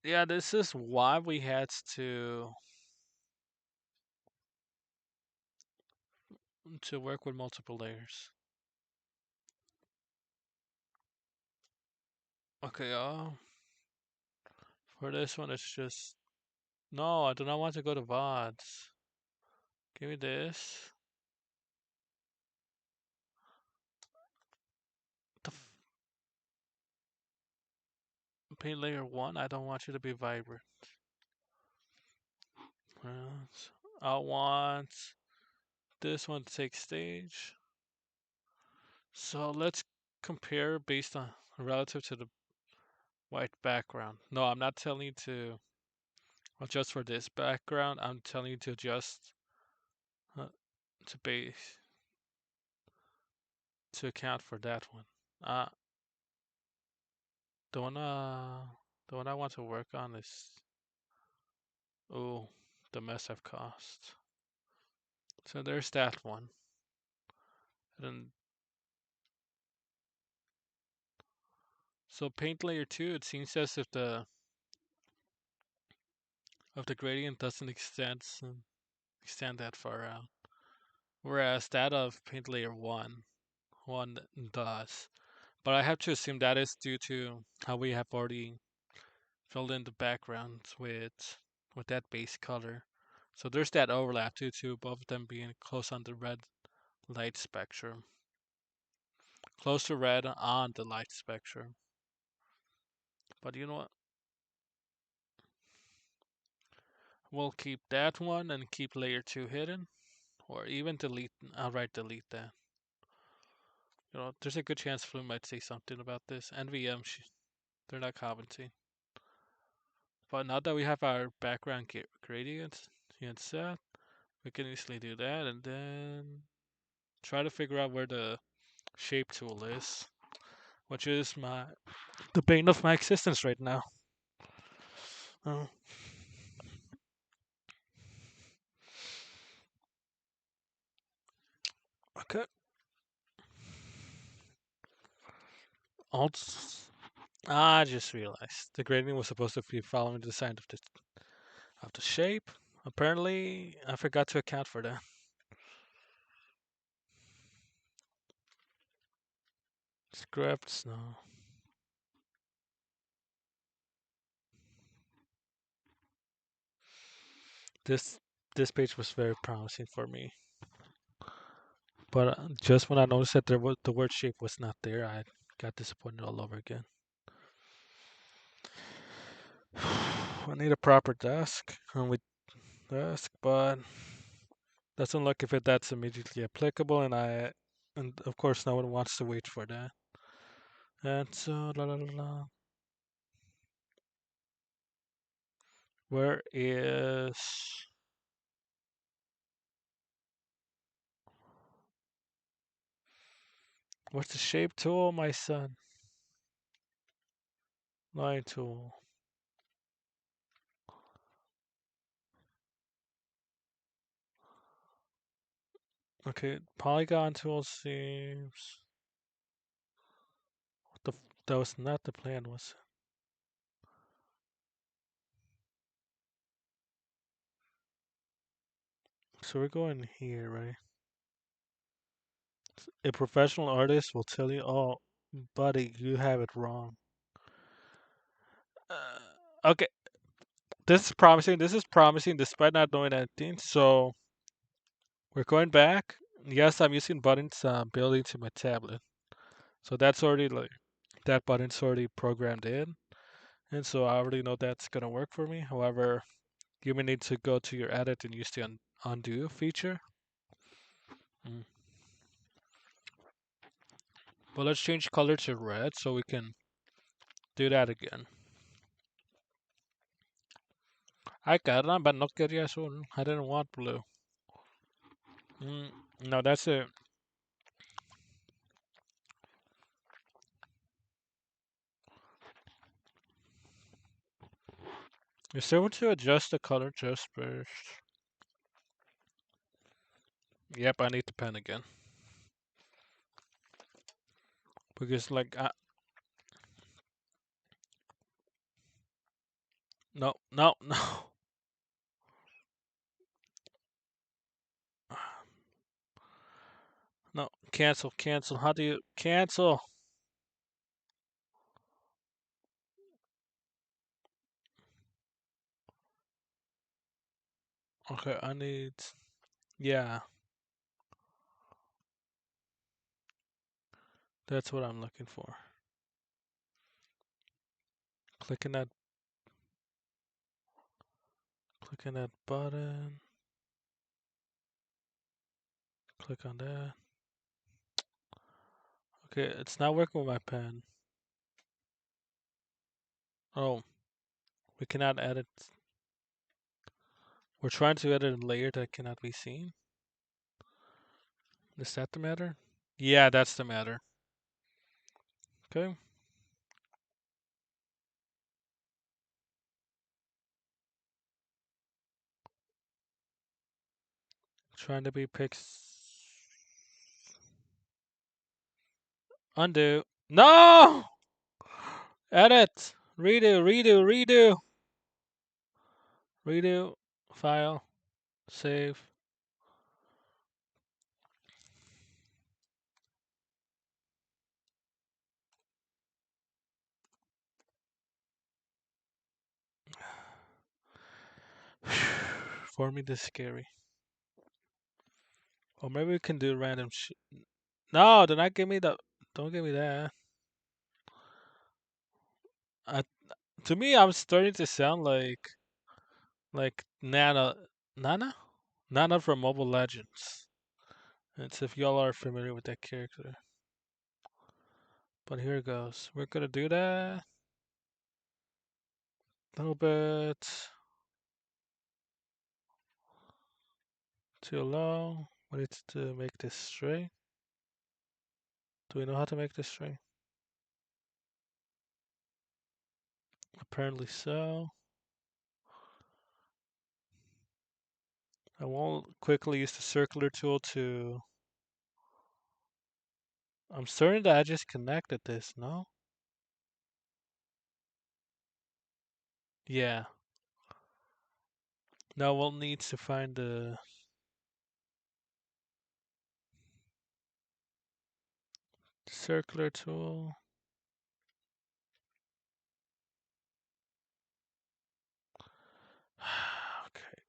Yeah, this is why we had to work with multiple layers. Okay, for this one it's just no, I do not want to go to VODs. Give me this. Paint layer one, I don't want you to be vibrant. I want this one to take stage. So let's compare based on relative to the white background. No, I'm not telling you to adjust for this background. I'm telling you to adjust uh, to base to account for that one. Uh, the one the one I want to work on is the mess I've caused. So there's that one. And so paint layer 2, it seems as if the gradient doesn't extend that far out. Whereas that of paint layer 1 does. But I have to assume that is due to how we have already filled in the backgrounds with that base color. So there's that overlap due to both of them being close on the red light spectrum. Close to red on the light spectrum. But you know what? We'll keep that one and keep layer 2 hidden. Or even outright delete that. You know, there's a good chance Flume might say something about this. NVM, they're not commenting. But now that we have our background gradients set, we can easily do that and then try to figure out where the shape tool is, which is the bane of my existence right now. Oh, okay. Alt. I just realized the gradient was supposed to be following the sign of the shape. Apparently, I forgot to account for that. Scripts, no. This this page was very promising for me, but just when I noticed that the word shape was not there, I got disappointed all over again. I need a proper desk with desk, but doesn't look if that's immediately applicable, and of course no one wants to wait for that. And so la la la la. Where is what's the shape tool, my son? Line tool. Okay, polygon tool seems. That was not the plan, was it? So we're going here, right? A professional artist will tell you, "Oh, buddy, you have it wrong." Okay, this is promising. This is promising, despite not knowing anything. So we're going back. Yes, I'm using buttons built into my tablet, so that's already like that button's already programmed in, and so I already know that's gonna work for me. However, you may need to go to your edit and use the undo feature. Mm. But let's change color to red so we can do that again. Ay, caramba, no quería azul. I didn't want blue. Mm, no, that's it. Is there to adjust the color just first? Yep, I need the pen again. Because, like, no, no, no. No, cancel, cancel. How do you cancel? Okay, I need. Yeah, that's what I'm looking for. Clicking that button. Click on that. Okay, it's not working with my pen. Oh, we cannot edit. We're trying to edit a layer that cannot be seen. Is that the matter? Yeah, that's the matter. Okay. Trying to be undo. No! Edit! Redo, redo, redo! Redo. File. Save. Forming this scary. Or maybe we can do random shit. No, do not give me the. Don't give me that. I, to me, I'm starting to sound like Nana, Nana from Mobile Legends. It's if y'all are familiar with that character. But here it goes. We're gonna do that a little bit too low. We need to make this straight. Do we know how to make this straight? Apparently so. I won't quickly use the circular tool to. I'm certain that I just connected this, no? Yeah. Now we'll need to find the circular tool. Okay.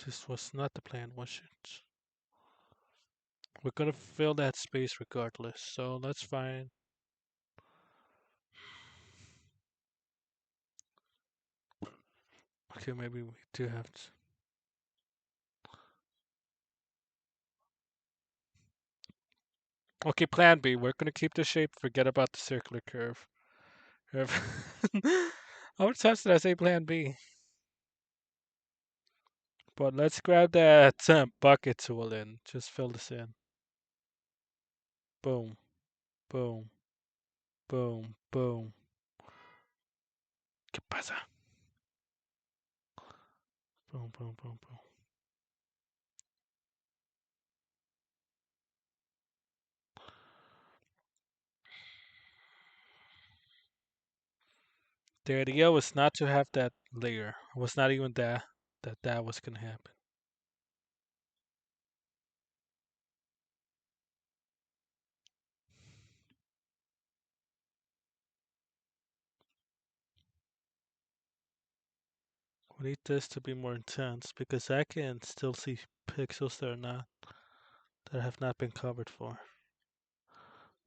This was not the plan, was it? We're gonna fill that space regardless, so that's fine. Okay, maybe we do have to. Okay, plan B. We're gonna keep the shape, forget about the circular curve. How many times did I say plan B? But let's grab that bucket tool and just fill this in. Boom, boom, boom, boom. ¿Qué pasa? Boom, boom, boom, boom. The idea was not to have that layer. It was not even that was gonna happen. We need this to be more intense because I can still see pixels that have not been covered for.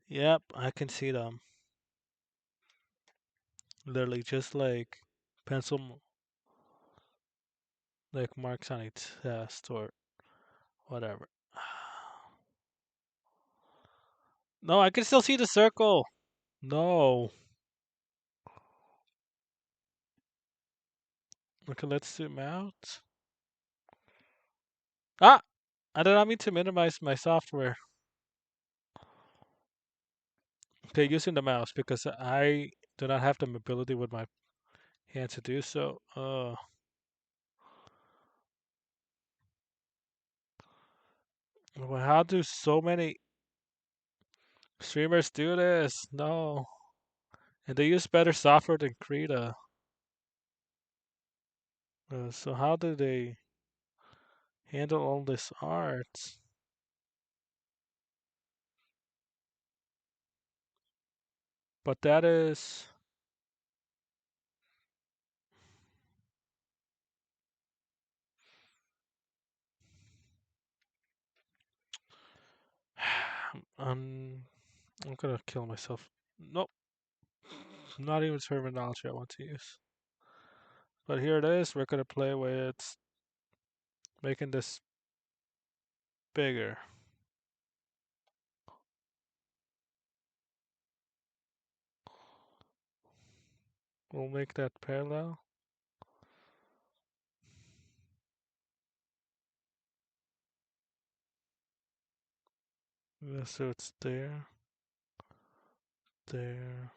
Yep, I can see them. Literally just like pencil like marks on a test or whatever. No, I can still see the circle. No. Okay, let's zoom out. Ah! I did not mean to minimize my software. Okay, using the mouse because I do not have the mobility with my hand to do so. Well, how do so many streamers do this? No. And they use better software than Krita. So how do they handle all this art? But that is. I'm, I'm gonna kill myself. Nope. Not even terminology I want to use. But here it is. We're gonna play with making this bigger. We'll make that parallel. Yeah, so it's there, there.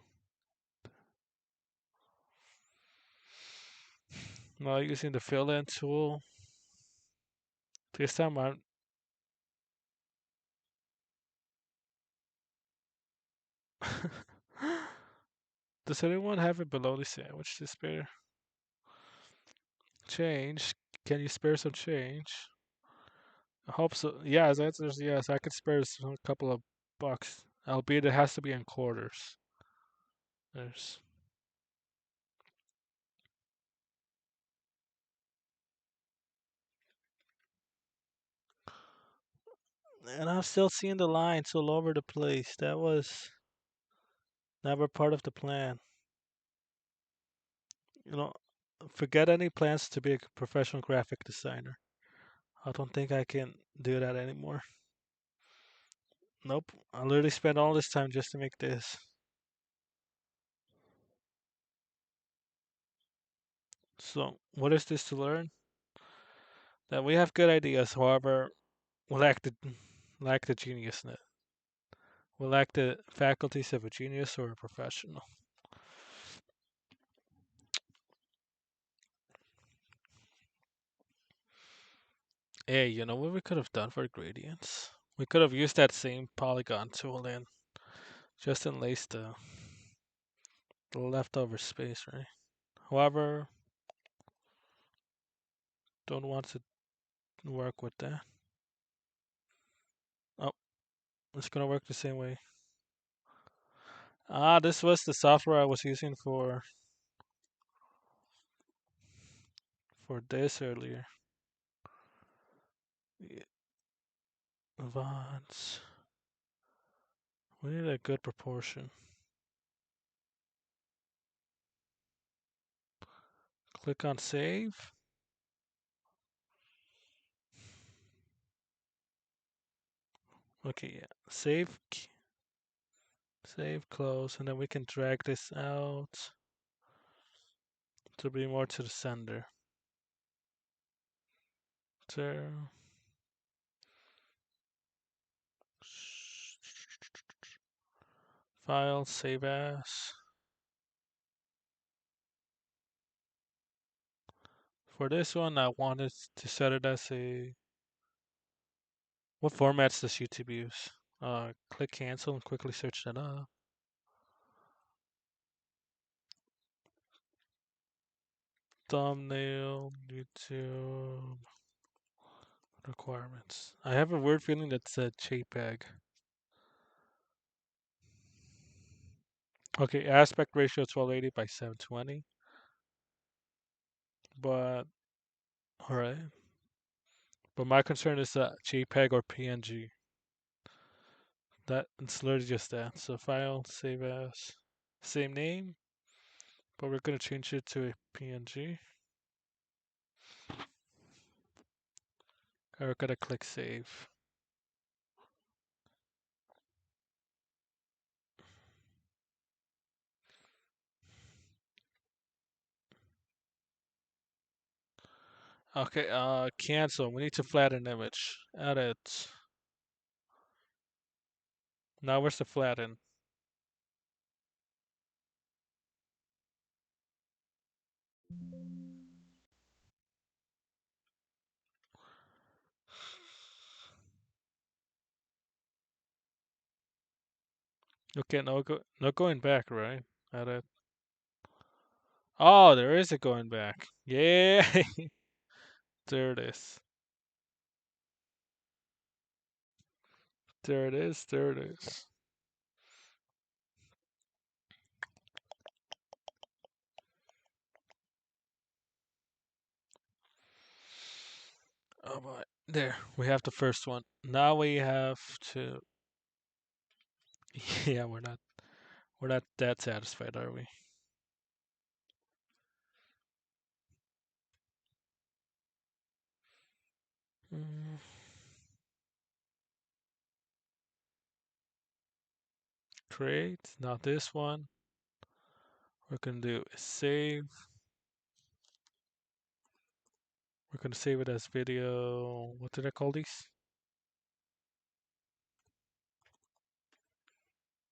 Now using the fill in tool. This time I'm. Does anyone have a bologna sandwich to spare? Change. Can you spare some change? I hope so. Yeah, the answer is yes. I could spare a couple of bucks, albeit it has to be in quarters. There's, and I'm still seeing the lines all over the place. That was never part of the plan. You know, forget any plans to be a professional graphic designer. I don't think I can do that anymore. Nope. I literally spent all this time just to make this. So, what is this to learn? That we have good ideas, however, we lack the genius in it. We lack the faculties of a genius or a professional. Hey, you know what we could have done for gradients? We could have used that same polygon tool and just enlaced the leftover space, right? However, don't want to work with that. Oh, it's gonna work the same way. Ah, this was the software I was using for this earlier. Yeah, Advance. We need a good proportion. Click on save. Okay, yeah. Save, close, and then we can drag this out to be more to the center. There. File, save as. For this one, I wanted to set it as a. What formats does YouTube use? Click cancel and quickly search that up. Thumbnail, YouTube requirements. I have a weird feeling that's a JPEG. Okay, aspect ratio 1280 by 720. But alright. But my concern is JPEG or PNG. That it's literally just that. So file, save as, same name, but we're gonna change it to a PNG. And we're gonna click save. Okay, cancel. We need to flatten image. Edit. Now where's the flatten? Okay, no going back, right? Edit. Oh, there is a going back. Yeah, there it is. There it is. There it is. Oh boy. There, we have the first one. Now we have to. Yeah, we're not that satisfied, are we? Mm, create, not this one. We're gonna do save. We're gonna save it as video. What did I call these?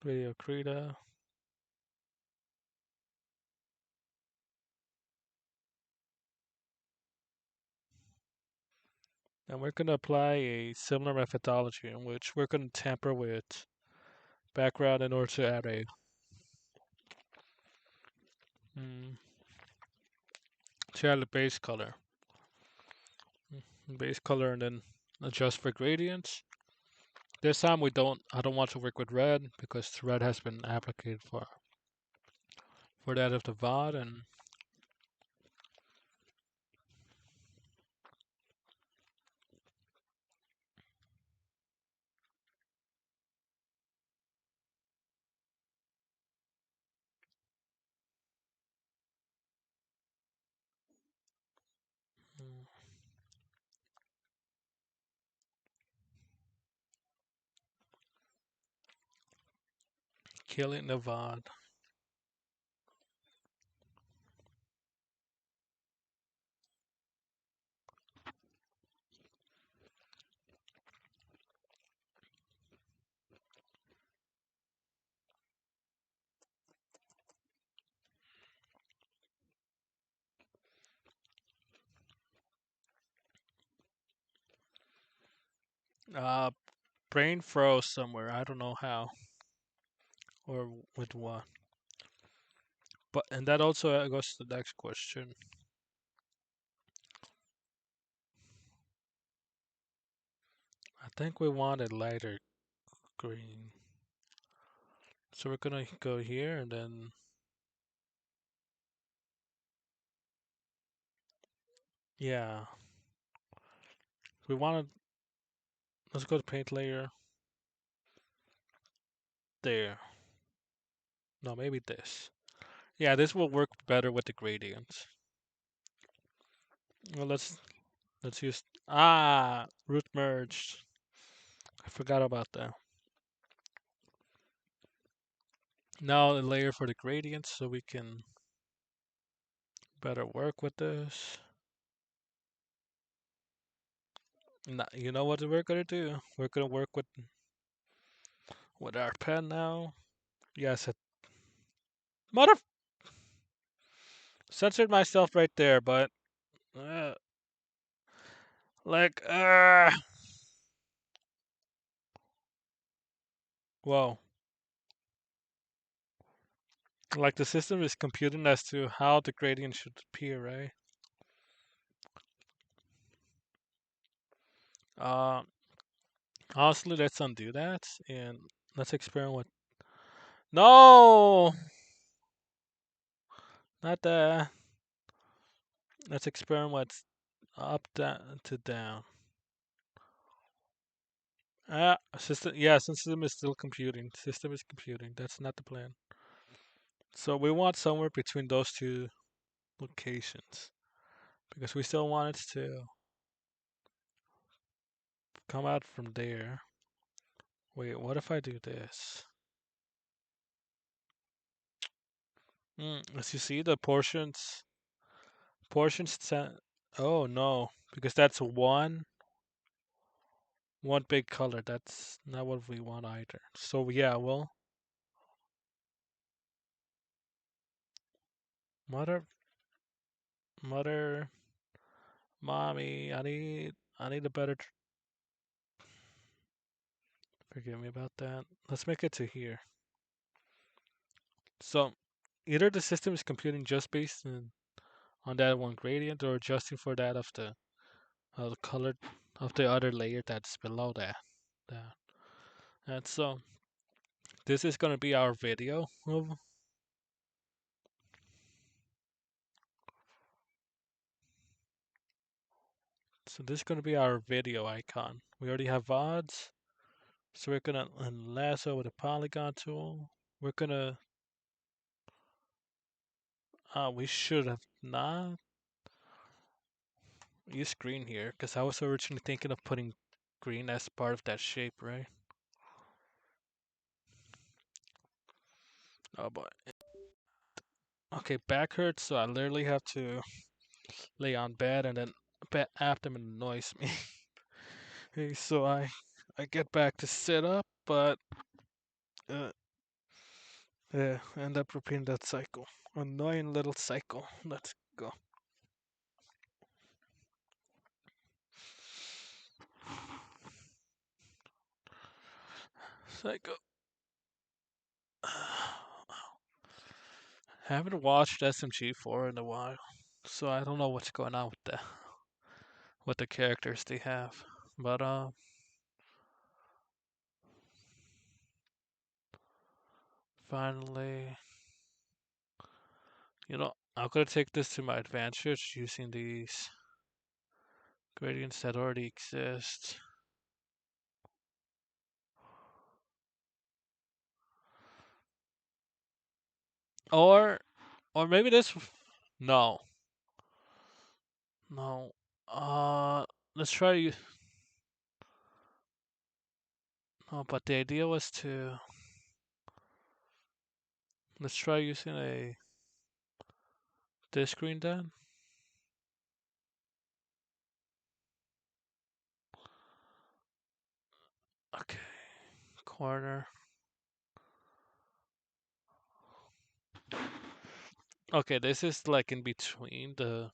Video Krita. And we're going to apply a similar methodology in which we're going to tamper with background in order to add a mm, to add a base color. Base color and then adjust for gradients. This time I don't want to work with red because red has been applied for that of the VOD and mm, killing the VOD. Uh, brain froze somewhere. I don't know how or with what. But and that also goes to the next question. I think we want a lighter green. So we're gonna go here and then yeah. We want to let's go to paint layer there. No, maybe this. Yeah, this will work better with the gradients. Well, let's use root merged. I forgot about that. Now a layer for the gradients so we can better work with this. Now, you know what we're gonna do? We're gonna work with our pen now. Yes, it mother censored myself right there, but uh, like whoa, like the system is computing as to how the gradient should appear, right? Uh, Honestly, let's undo that and let's experiment with. No, not that. Let's experiment with up down to down. System. Yeah, system is still computing. System is computing. That's not the plan. So we want somewhere between those two locations because we still want it to come out from there. Wait, what if I do this? As you see, the portions. Oh no, because that's one big color. That's not what we want either. So yeah, well, mother, mother, mommy, I need a better. Forgive me about that. Let's make it to here. So either the system is computing just based on that one gradient or adjusting for that of the color of the other layer that's below that. That. And so this is gonna be our video of so this is gonna be our video icon. We already have VODs, so we're gonna lasso with a polygon tool. We're gonna we should have not used green here because I was originally thinking of putting green as part of that shape, right? Oh boy. Okay, back hurts, so I literally have to lay on bed and then bed abdomen annoys me. Hey, so I get back to sit up, but uh, yeah, end up repeating that cycle. Annoying little cycle. Let's go. Psycho. Haven't watched SMG4 in a while, so I don't know what's going on with the characters they have. But finally, I'm gonna take this to my advantage using these gradients that already exist. Or maybe this. No, no. Let's try. No, but the idea was to let's try using a this screen then. Okay, corner. Okay, this is like in between the.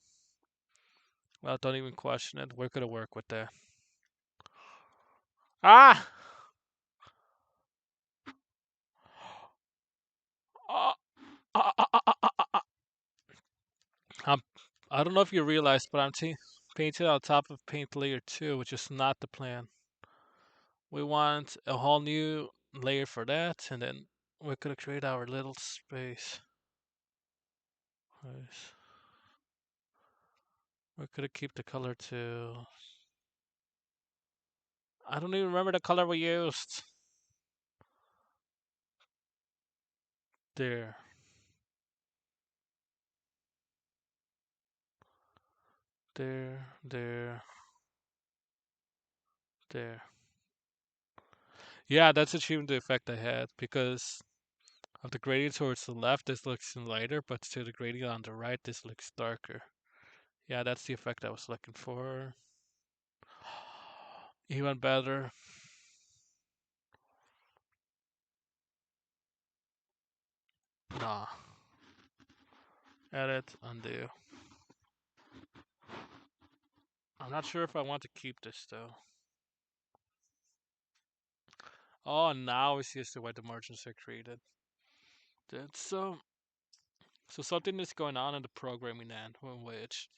Well, don't even question it. We're gonna work with that. Ah! Ah! Ah! Ah! Ah! Ah! Ah! Ah. I'm, I don't know if you realized, but I'm painted on top of paint layer 2, which is not the plan. We want a whole new layer for that, and then we're gonna create our little space. Nice. We're gonna keep the color to. I don't even remember the color we used. There, there, there, there. Yeah, that's achieving the effect I had because of the gradient towards the left, this looks lighter, but to the gradient on the right, this looks darker. Yeah, that's the effect I was looking for. Even better. Nah. Edit, undo. I'm not sure if I want to keep this though. Oh, now we see as to why the margins are created. That's so something is going on in the programming end in which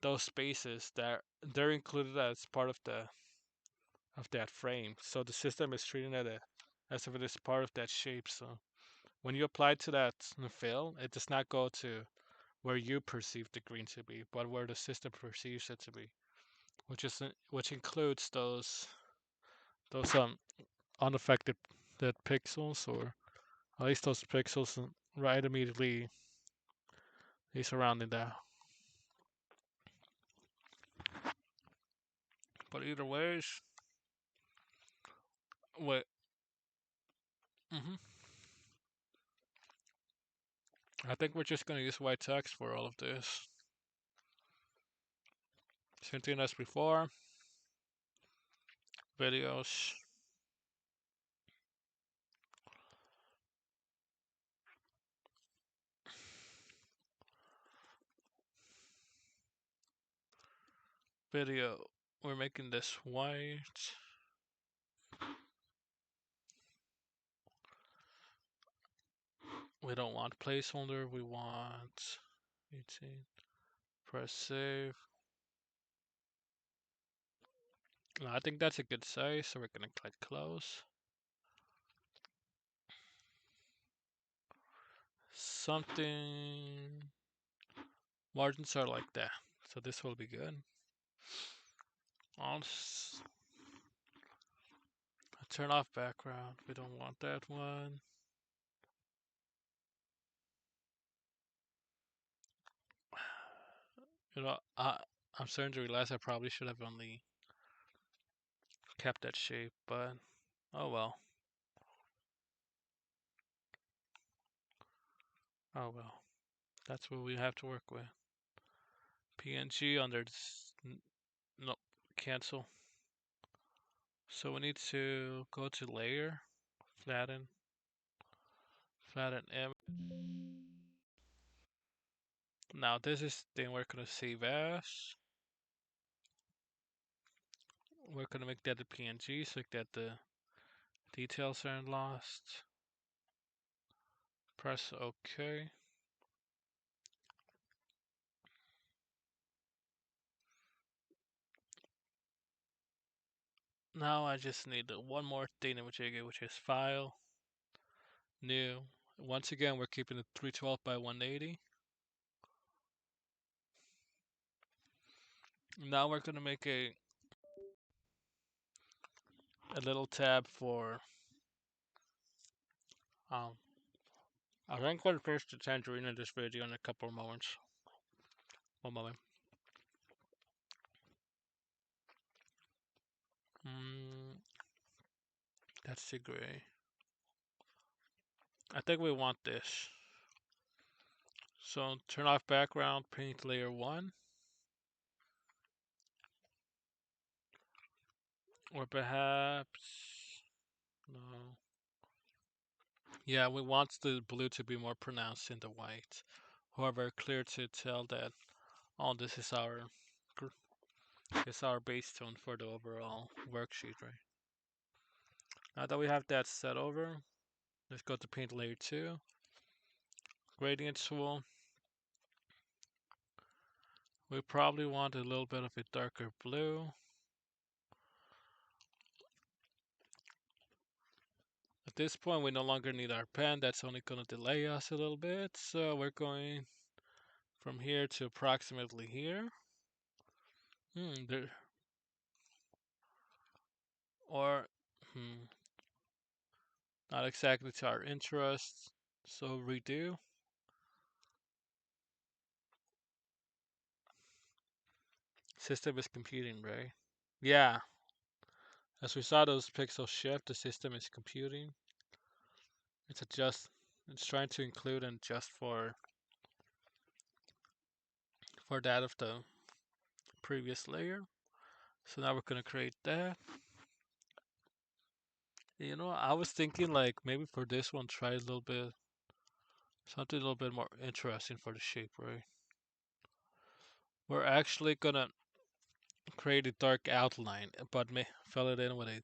those spaces that they're included as part of that frame. So the system is treating it as if it is part of that shape. So when you apply to that fill, it does not go to where you perceive the green to be, but where the system perceives it to be, which includes those unaffected that pixels, or at least those pixels right immediately surrounding that. But either ways, what? hmm I think we're just gonna use white text for all of this. Same thing as before. Videos. Video. We're making this white. We don't want placeholder. We want 18. Press save. No, I think that's a good size, so we're gonna click close. Something margins are like that, so this will be good. I'll turn off background. We don't want that one. I'm starting to realize I probably should have only kept that shape, but oh well. Oh well. That's what we have to work with. PNG under this. No, cancel. So we need to go to layer, flatten, flatten image. Now this is the thing we're gonna save as. We're gonna make that a PNG so that the Details aren't lost. Press OK. Now I just need one more thing which is File, New. Once again, we're keeping it 312 by 180. Now we're gonna make a little tab for um. I think we'll finish the tangerine in this video in a couple of moments. One moment. Mm, that's the gray. I think we want this. So turn off background, paint layer 1. Or perhaps... No. Yeah, we want the blue to be more pronounced in the white. However, clear to tell that, oh, this is our base tone for the overall worksheet, right? Now that we have that set over, let's go to paint layer 2. Gradient tool. We probably want a little bit of a darker blue. At this point, we no longer need our pen. That's only going to delay us a little bit. So we're going from here to approximately here. There, or, not exactly to our interest. So redo. System is computing, right? Yeah. As we saw those pixels shift, the system is computing. It's it's trying to include and adjust for that of the previous layer. So now we're gonna create that. You know, I was thinking like maybe for this one try a little bit something a little bit more interesting for the shape, right? We're actually gonna create a dark outline, but fill it in with a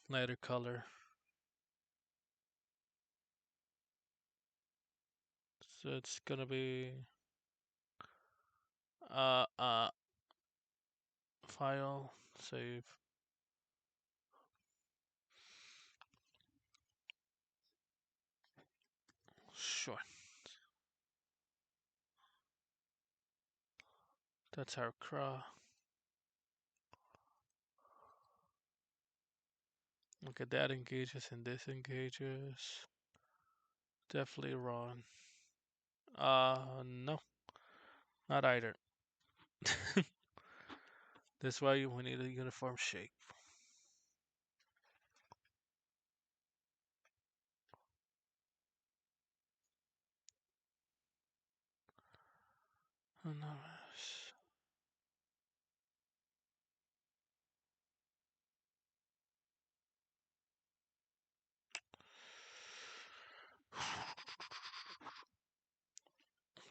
lighter color. So it's gonna be uh uh file, save. Sure. That's our craw. Okay, that engages and this engages. Definitely wrong. No, not either. That's why we need a uniform shape.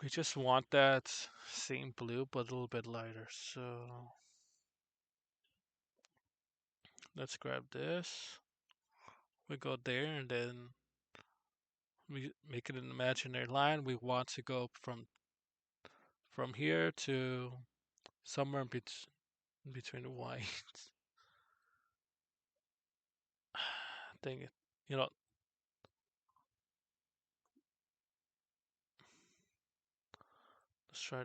We just want that same blue, but a little bit lighter. So let's grab this. We go there and then we make it an imaginary line. We want to go from here to somewhere in between the whites. Dang it. You know, let's try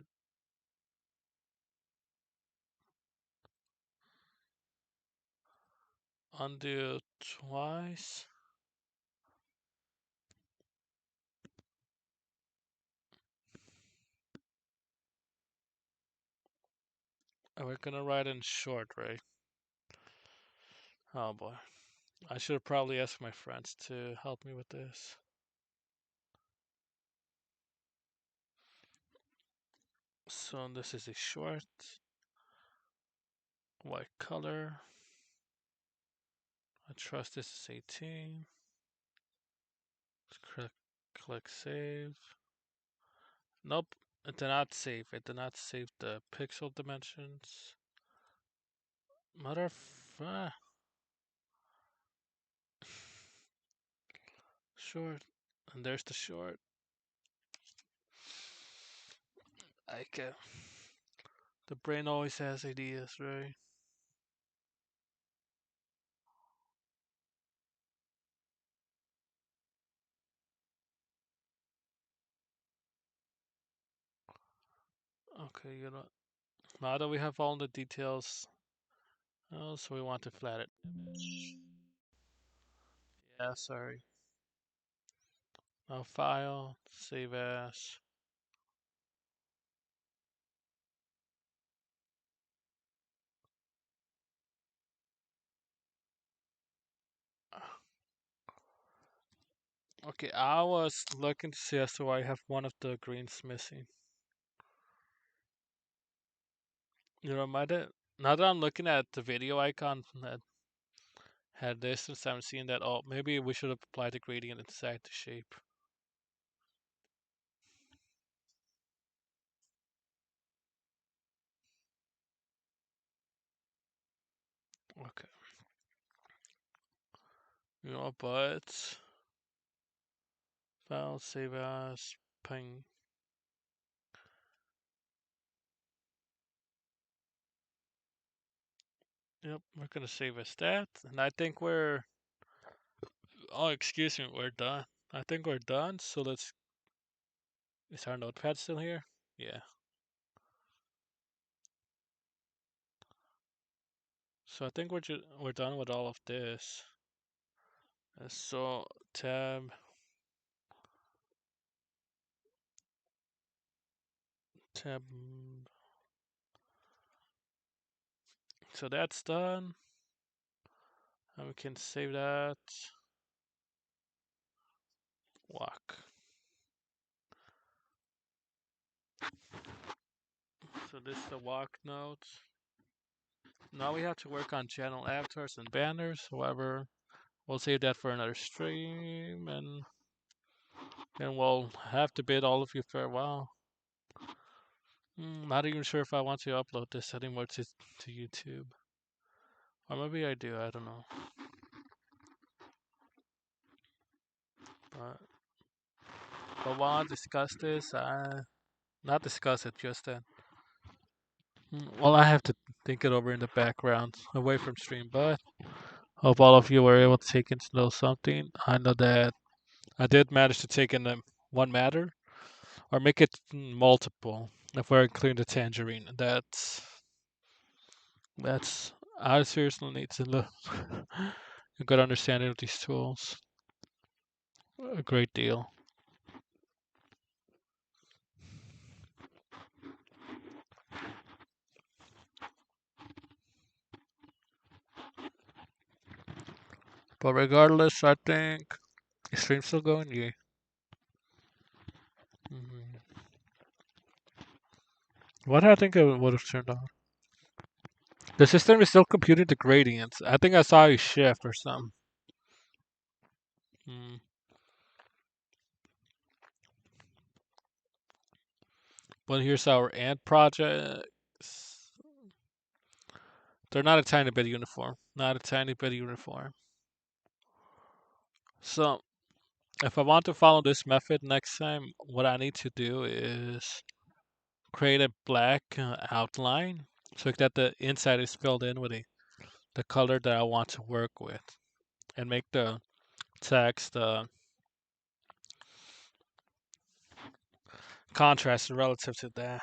undo twice. And we're gonna write in short, right? Oh boy. I should have probably asked my friends to help me with this. So this is a short white color. I trust this is 18. Let's click save. Nope, it did not save. It did not save the pixel dimensions. Mother short, and there's the short. Like the brain always has ideas, right? Okay, you know. Now that we have all the details, so we want to flat it. Yeah, sorry. Now file, save as. Okay, I was looking to see as to why I have one of the greens missing. You know, now that I'm looking at the video icon that had this, since I'm seeing that, oh, maybe we should have applied the gradient inside the shape. Okay. You know, but file, save as, ping. Yep, we're gonna save as that, and I think we're. Oh, excuse me, we're done. I think we're done. So let's. Is our notepad still here? Yeah. So I think we're done with all of this. So tab. So that's done. And we can save that. Walk. So this is the walk notes. Now we have to work on channel avatars and banners. However, we'll save that for another stream, and then we'll have to bid all of you farewell. Not even sure if I want to upload this anymore to YouTube. Or maybe I do, I don't know. But, but while I discuss this, not discuss it, just then. Well, I have to think it over in the background, away from stream, but hope all of you were able to take into know something. I know that I did manage to take in one matter, or make it multiple, if we're including the tangerine. That's I seriously need to look a good understanding of these tools. A great deal. But regardless, I think is stream still going? Yeah. hmm What I think it would have turned on. The system is still computing the gradients. I think I saw a shift or something. Mm. But here's our ant projects. They're not a tiny bit uniform. Not a tiny bit uniform. So if I want to follow this method next time, what I need to do is create a black outline so that the inside is filled in with the color that I want to work with, and make the text contrast relative to that.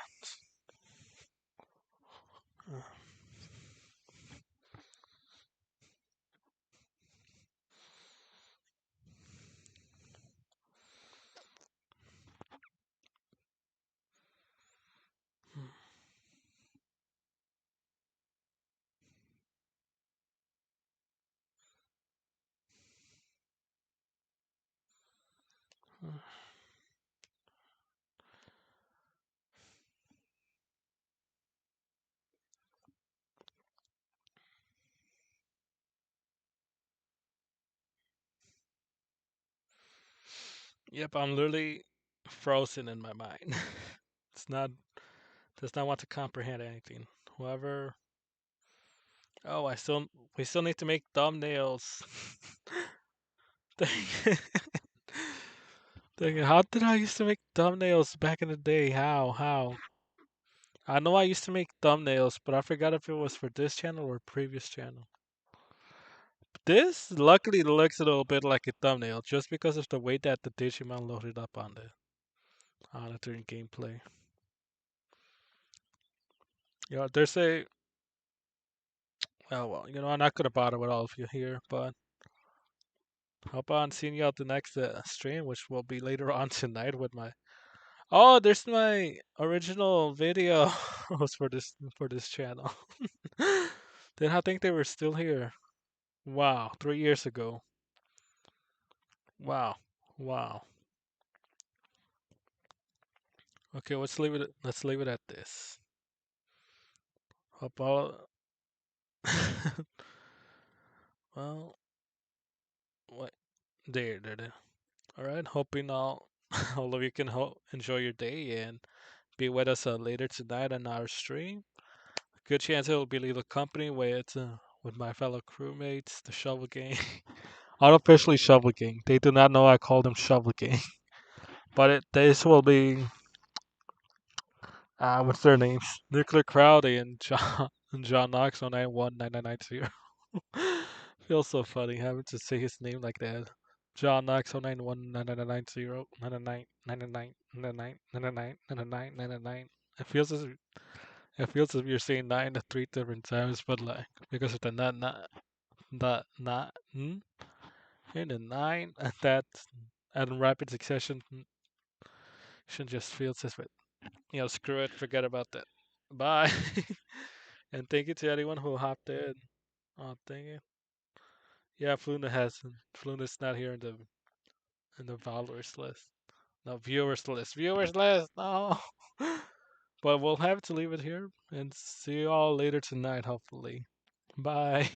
Yep, I'm literally frozen in my mind. It's not does not want to comprehend anything. However, oh, we still need to make thumbnails. Dang it, how did I used to make thumbnails back in the day? How? How? I know I used to make thumbnails, but I forgot if it was for this channel or previous channel. This luckily looks a little bit like a thumbnail just because of the way that the Digimon loaded up on it during gameplay. Yeah, there's a oh well, I'm not gonna bother with all of you here, but hope on seeing you out the next stream, which will be later on tonight with my. Oh, there's my original video for this channel. Then I think they were still here. Wow, 3 years ago. Wow, wow. Okay, let's leave it. Let's leave it at this. Hope all. Well, what? There. All right. Hoping all of you can enjoy your day and be with us later tonight on our stream. Good chance it'll be a little company with my fellow crewmates, the Shovel Gang. Unofficially Shovel Gang. They do not know I call them Shovel Gang, but this will be what's their names? Nuclear Crowdy and John Knox 0919990. Feels so funny having to say his name like that. John Knox 0919990 It feels as it feels as if you're saying nine to three different times, but like because of the not and the nine and that and in rapid succession should just feels as if screw it, forget about that. Bye. And thank you to anyone who hopped in. Oh, thank you. Yeah, Fluna's not here in the followers list. No, viewers list. Viewers list. No. But we'll have to leave it here and see you all later tonight, hopefully. Bye.